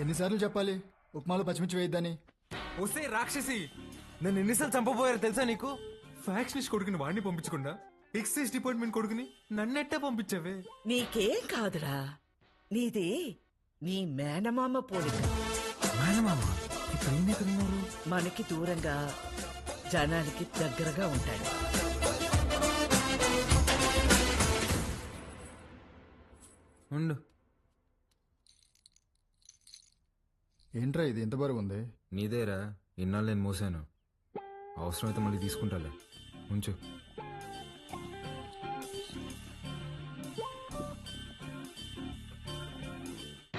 ఎన్నిసార్లు చెప్పాలి ఉప్మాలో పచ్చిమిర్చి వేయద్దని? వస్తే రాక్షసి, నన్ను ఎన్నిసార్లు చంపబోయారు తెలుసా నీకు? ఫ్యాక్షనిస్ట్ కొడుకుని వాడిని పంపించకుండా ఎక్సైజ్ డిపార్ట్మెంట్ కొడుకుని నన్నెట్టే పంపించావే? నీకేం కాదురా, నీది నీ మేనమామ పోలిక. మేనమామ ఇప్పుడు ఎక్కడున్నారు? మనకి దూరంగా జనానికి దగ్గరగా ఉంటాడు. ఉండు. ఏంట్రా ఇది ఎంత బరువు ఉంది? నీదేరా, ఇన్నాళ్ళు నేను మోసాను. అవసరమైతే మళ్ళీ తీసుకుంటాలే, ఉంచు.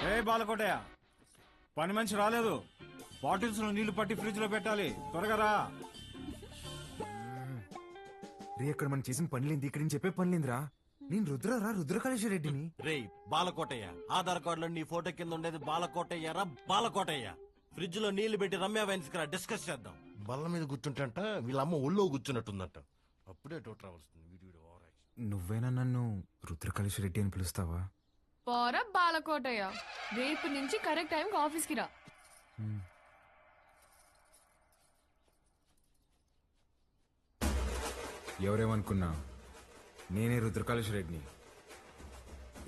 ఏ బాలకోటయ్య, పని మనిషి రాలేదు. బాటిల్స్ లో నీళ్లు పట్టి ఫ్రిడ్జ్ లో పెట్టాలి, త్వరగా రా. రే, అక్కడ మనం చేసిన పనిలేంది, ఇక్కడ నేను చెప్పే పనిలేందిరా. నేను రుద్రకాళేశ్వర రెడ్డిని. రే బాలకోటయ్య, ఆధార్ కార్డులో నీ ఫోటో కింద ఉండేది బాలకోటయ్య రా, బాలకోటయ్య. ఫ్రిడ్జ్ లో నీళ్లు పెట్టి రమ్య వైన్స్ కి డిస్కస్ చేద్దాం. బల్ల మీద కూర్చుంటంట, వీళ్ళమ్మ ఒళ్ళో కూర్చున్నట్టుందంట. అప్పుడే డౌట్ రావాల్సింది. నువ్వేనా నన్ను రుద్రకాళేశ్వర రెడ్డి అని పిలుస్తావా? పోరా బాలకోటయ్య, రేపు నుంచి కరెక్ట్ టైంకి ఆఫీస్కి రా. ఎవరేమనుకున్నా నేనే రుద్రకాళేశ్వర రెడ్డిని.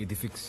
ఇది ఫిక్స్.